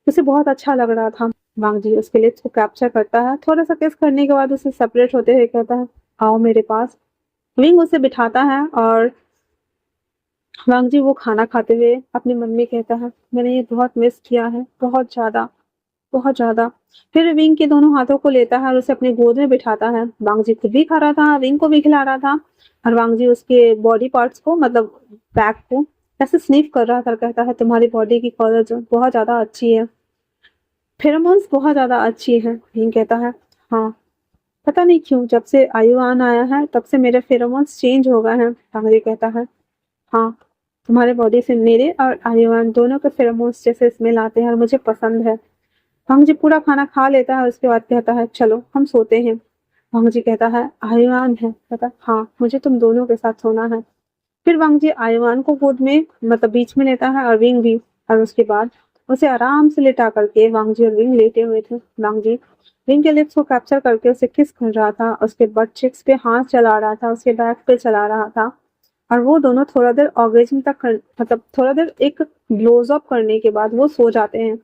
उसे बहुत अच्छा लग रहा था। वांग जी उसके लिप्स को कैप्चर करता है, थोड़ा सा किस करने के बाद उसे सेपरेट होते हुए कहता है, आओ मेरे पास। विंग उसे बिठाता है और वांग जी वो खाना खाते हुए अपने मन में कहता है, मैंने ये बहुत मिस किया है, बहुत ज्यादा, बहुत ज्यादा। फिर विंग के दोनों हाथों को लेता है और उसे अपने गोद में बिठाता है। वांग जी खुद भी खा रहा था, विंग को भी खिला रहा था और वांग जी उसके बॉडी पार्ट्स को, मतलब बैक को ऐसे स्निफ कर रहा था, कहता है तुम्हारी बॉडी की कलर जो बहुत ज्यादा अच्छी है, फेरोमोन्स बहुत ज्यादा अच्छी है। विंग कहता है, हाँ पता नहीं क्यों जब से आयुआन आया है तब से मेरे फेरोमोन्स चेंज हो गए हैं। वांग जी कहता है, हाँ तुम्हारे बॉडी से मेरे और आयुआन दोनों के फेरोमोन्स जैसे स्मेल आते हैं और मुझे पसंद है। वांग जी पूरा खाना खा लेता है, उसके बाद कहता है, चलो हम सोते हैं। वांग जी कहता है, आयुआन है? कहता हाँ, मुझे तुम दोनों के साथ सोना है। फिर वांग जी आयुआन को गोद में, मतलब बीच में लेता है और विंग भी, और उसके बाद उसे आराम से लेटा करके वांग जी और विंग लेटे हुए थे। वांग जी विंग के लिप्स को कैप्चर करके उसे किस कर रहा था, उसके बट चिक्स पे हाथ चला रहा था, उसके बैक पे चला रहा था, और वो दोनों थोड़ा देर ऑर्गेजम तक मतलब थोड़ा देर एक ग्लोज अप करने के बाद वो सो जाते हैं।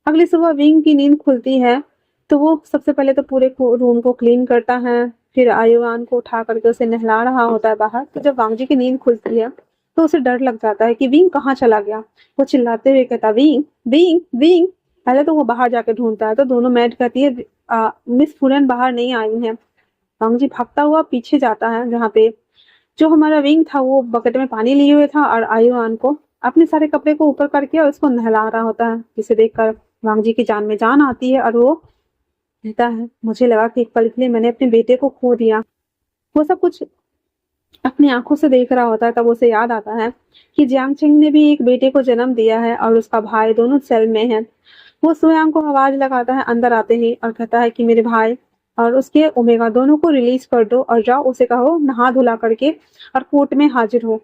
अगली सुबह विंग की नींद खुलती है तो वो सबसे पहले तो पूरे रूम को क्लीन करता है, फिर आयुआन को उठा करके उसे नहला रहा होता है बाहर। तो जब वांग जी की नींद खुलती है तो उसे डर लग जाता है कि विंग कहाँ चला गया। वो चिल्लाते हुए कहता, विंग विंग विंग। पहले तो वो बाहर जाके ढूंढता है तो दोनों मैड कहती है, मिस फूलन बाहर नहीं आई है। वांग जी भागता हुआ पीछे जाता है, जहाँ पे जो हमारा विंग था वो बकेट में पानी लिए हुए था और आयुआन को अपने सारे कपड़े को ऊपर करके और उसको नहला रहा होता है, जिसे देखकर वांग जी की जान में जान आती है और वो कहता है, मुझे लगा कि एक पल के लिए मैंने अपने बेटे को खो दिया। वो सब कुछ अपनी आंखों से देख रहा होता है, तब उसे याद आता है कि जियांग चिंग ने भी एक बेटे को जन्म दिया है और उसका भाई दोनों सेल में है। वो सुयांग को आवाज लगाता है अंदर आते ही और कहता है कि मेरे भाई और उसके ओमेगा दोनों को रिलीज कर दो और जाओ उसे कहो नहा धुला करके और कोर्ट में हाजिर हो।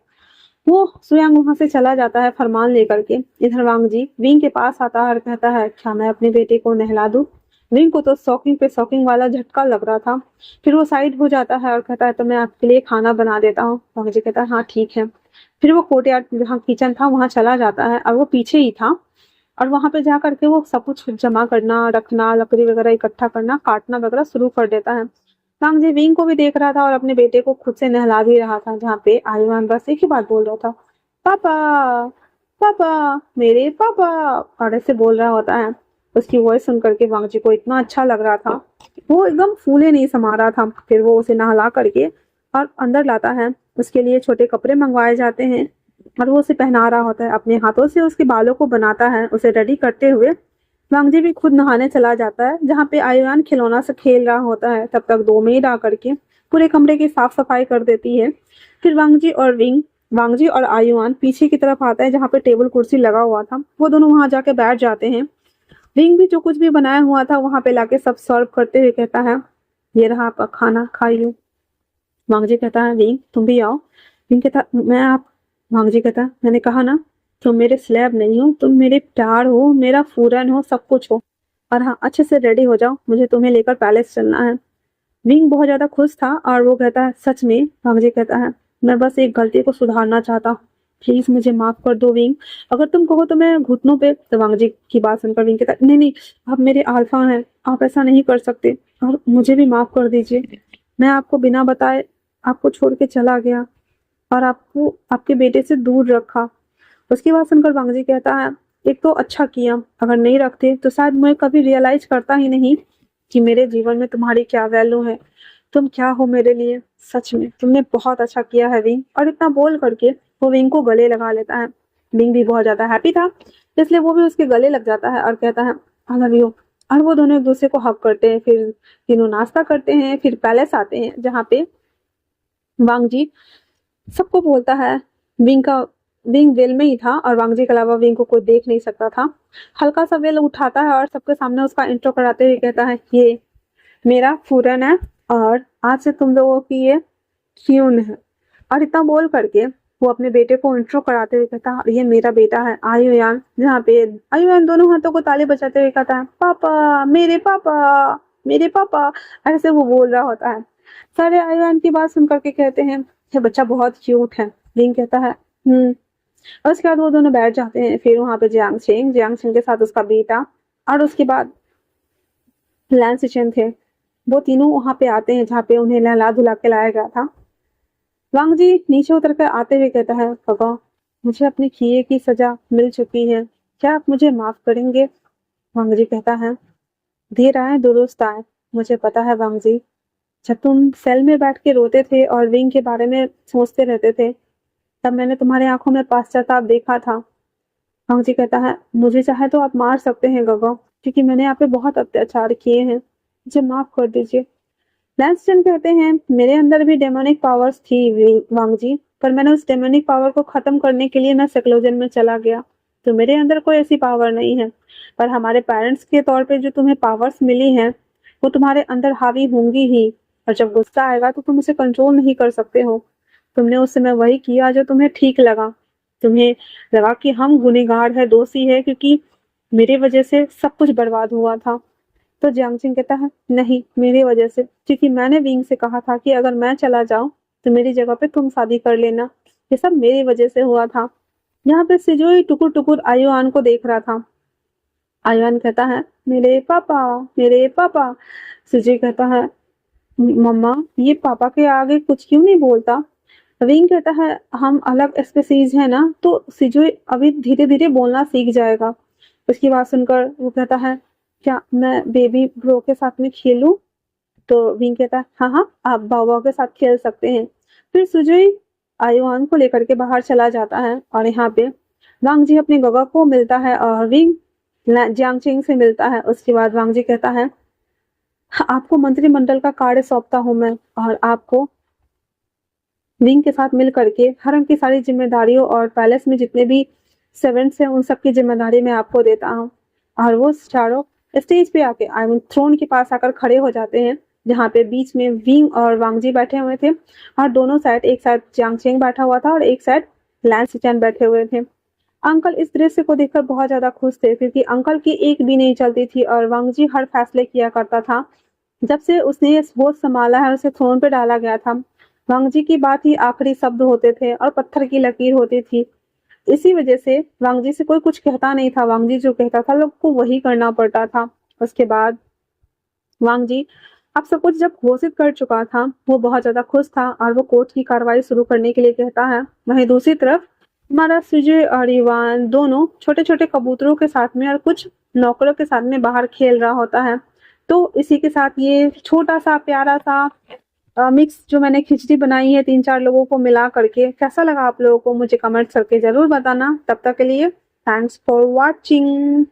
वो सुयांग वहां से चला जाता है फरमान लेकर के। इधर वांग जी विंग के पास आता है और कहता है, क्या मैं अपने बेटे को नहला दूं? विंग को तो शॉकिंग पे शॉकिंग वाला झटका लग रहा था। फिर वो साइड हो जाता है और कहता है, तो मैं आपके लिए खाना बना देता हूँ। वांग जी कहता है, हाँ ठीक है। फिर वो कोर्टयार्ड जहाँ किचन था वहां चला जाता है और वो पीछे ही था और वहां पे जा करके वो सब कुछ जमा करना, रखना, लकड़ी वगैरह इकट्ठा करना, काटना वगैरह शुरू कर देता है। वांग जी विंग को भी देख रहा था और अपने बेटे को खुद से नहला भी रहा था, जहाँ पे आयुआन बस एक ही बात बोल रहा था, पापा, पापा, मेरे पापा, और ऐसे बोल रहा होता है। उसकी वॉइस सुन करके वांग जी को इतना अच्छा लग रहा था, वो एकदम फूले नहीं समा रहा था। फिर वो उसे नहला करके और अंदर लाता है। उसके लिए छोटे कपड़े मंगवाए जाते हैं और वो उसे पहना रहा होता है, अपने हाथों से उसके बालों को बनाता है। उसे रेडी करते हुए वांग जी भी खुद नहाने चला जाता है, जहाँ पे आयुआन खिलौना से खेल रहा होता है। तब तक 2 मेड आकर के पूरे कमरे की साफ सफाई कर देती है। फिर वांग जी और आयुआन पीछे की तरफ आता है, जहाँ पे टेबल कुर्सी लगा हुआ था। वो दोनों वहां जाके बैठ जाते हैं। विंग भी जो कुछ भी बनाया हुआ था वहां पे लाके सब सर्व करते हुए कहता है, ये रहा आपका खाना, खाइए। वांग जी कहता है, विंग तुम भी आओ। विंग कहता, मैं आप वांग जी कहता, मैंने कहा ना, तुम मेरे स्लैब नहीं हो, तुम मेरे प्यार हो, मेरा फूरन हो, सब कुछ हो। और हाँ, अच्छे से रेडी हो जाओ, मुझे तुम्हें लेकर पैलेस चलना है। विंग बहुत ज्यादा खुश था और वो कहता है, सच में? वांग जी कहता है, मैं बस एक गलती को सुधारना चाहता हूँ, प्लीज मुझे माफ कर दो विंग। अगर तुम कहो तो मैं घुटनों पे। तो वांग जी की बात सुनकर विंग कहता है, नहीं नहीं, आप मेरे अल्फा हैं, आप ऐसा नहीं कर सकते और मुझे भी माफ कर दीजिए। मैं आपको बिना बताए आपको छोड़ के चला गया और आपको आपके बेटे से दूर रखा। उसकी बात सुनकर वांग जी कहता है, एक तो अच्छा किया, अगर नहीं रखते तो शायद मैं कभी रियलाइज करता ही नहीं कि मेरे जीवन में तुम्हारी क्या वैल्यू है, तुम क्या हो मेरे लिए। सच में तुमने बहुत अच्छा किया है विंग। और इतना बोल करके वो विंग को गले लगा लेता है। विंग भी बहुत ज्यादा हैप्पी था, इसलिए वो भी उसके गले लग जाता है और कहता है, आई लव यू। और वो दोनों एक दूसरे को हग करते हैं। फिर तीनों नाश्ता करते हैं, फिर पैलेस आते हैं, जहाँ पे वांग जी सबको बोलता है। विंग वेल में ही था और वांग जी के अलावा विंग को कोई देख नहीं सकता था। हल्का सा वेल उठाता है और सबके सामने उसका इंट्रो कराते हुए कहता है, ये मेरा फूरन है और आज से तुम लोगों की ये ट्यून है। और इतना बोल करके वो अपने बेटे को इंट्रो कराते हुए कहता है, ये मेरा बेटा है आयुयान। जहाँ पे आयुयान दोनों हाथों को ताली बजाते हुए कहता है, पापा, मेरे पापा, मेरे पापा, ऐसे वो बोल रहा होता है। सारे आयुयान की बात सुन करके कहते हैं, ये बच्चा बहुत क्यूट है। लिंग कहता है, और उसके बाद वो दोनों बैठ जाते हैं। फिर वहां पे जियांग छिंग के साथ उसका बेटा और उसके बाद लैन सिचेन थे। वो तीनों वहां पे आते हैं, जहाँ पे उन्हें नहला धुला के लाया गया था। वांग जी नीचे उतर कर आते हुए कहता है, पापा, मुझे अपने किए की सजा मिल चुकी है, क्या आप मुझे माफ करेंगे? वांग जी कहता है, देर आए दुरुस्त आए। मुझे पता है वांग जी, जब तुम सेल में बैठ के रोते थे और विंग के बारे में सोचते रहते थे, तब मैंने तुम्हारी आंखों में पश्चाताप देखा था। वांग जी कहता है, मुझे चाहे तो आप मार सकते हैं गगो, क्योंकि मैंने आप पे बहुत अत्याचार किए हैं, मुझे माफ कर दीजिए। लैंसटन कहते हैं, मेरे अंदर भी डेमोनिक पावर्स थी वांग जी, पर मैंने उस डेमोनिक पावर को खत्म करने के लिए मैं सेक्लोजन में चला गया। तो मेरे अंदर कोई ऐसी पावर नहीं है, पर हमारे पेरेंट्स के तौर पे जो तुम्हें पावर्स मिली हैं वो तुम्हारे अंदर हावी होंगी ही। और जब गुस्सा आएगा तो तुम उसे कंट्रोल नहीं कर सकते हो। तुमने उस समय वही किया जो तुम्हें ठीक लगा। तुम्हें लगा कि हम गुनहगार है, दोषी है, क्योंकि मेरे वजह से सब कुछ बर्बाद हुआ था। तो जियांग कहता है, नहीं, मेरी वजह से, क्योंकि मैंने विंग से कहा था कि अगर मैं चला जाऊं तो मेरी जगह पे तुम शादी कर लेना। ये सब मेरी वजह से हुआ था। यहाँ पे सिजोई टुकुर टुकुर आयुआन को देख रहा था। आयुआन कहता है, मेरे पापा, मेरे पापा। सिजोई कहता है, मम्मा, ये पापा के आगे कुछ क्यों नहीं बोलता? विंग कहता है, हम अलग स्पीसीज है ना, तो सिजोई अभी धीरे धीरे बोलना सीख जाएगा। उसकी बात सुनकर वो कहता है, क्या मैं बेबी ब्रो के साथ में खेलूं? तो विंग कहता है हाँ हाँ आप बाओबाओ के साथ खेल सकते हैं। फिर सुजुई आयुआन को लेकर के बाहर चला जाता है और यहाँ पे वांग जी अपने गगा को मिलता है और विंग जियांगचेंग से मिलता है। उसके बाद वांग जी कहता है आपको मंत्रिमंडल का कार्य सौंपता हूँ मैं और आपको विंग के साथ मिल करके हरम की सारी जिम्मेदारियों और पैलेस में जितने भी सर्वेंट्स हैं उन सब की जिम्मेदारी मैं आपको देता हूँ। और वो चारों स्टेज पे आके आई मीन थ्रोन के पास आकर खड़े हो जाते हैं जहाँ पे बीच में विंग और वांग जी बैठे हुए थे और दोनों साइड एक साइड जियांगचेंग बैठा हुआ था और एक साइड लैन सिचन बैठे हुए थे। अंकल इस दृश्य को देखकर बहुत ज्यादा खुश थे क्योंकि अंकल की एक भी नहीं चलती थी और वांग जी हर फैसले किया करता था। जब से उसने ये बोझ संभाला है उसे थ्रोन पे डाला गया था। वांग जी की बात ही आखिरी शब्द होते थे और पत्थर की लकीर होती थी। इसी वजह से वांग जी से कोई कुछ कहता नहीं था। वांग जी जो कहता था लोग को वही करना पड़ता था। उसके बाद वांग जी अब सब कुछ जब घोषित कर चुका था वो बहुत ज्यादा खुश था और वो कोर्ट की कार्रवाई शुरू करने के लिए कहता है। वहीं दूसरी तरफ हमारा सुजय और इवान दोनों छोटे छोटे कबूतरों के साथ में और कुछ नौकरों के साथ में बाहर खेल रहा होता है। तो इसी के साथ ये छोटा सा प्यारा सा मिक्स जो मैंने खिचड़ी बनाई है 3-4 लोगों को मिला करके कैसा लगा आप लोगों को मुझे कमेंट करके जरूर बताना। तब तक के लिए थैंक्स फॉर वॉचिंग।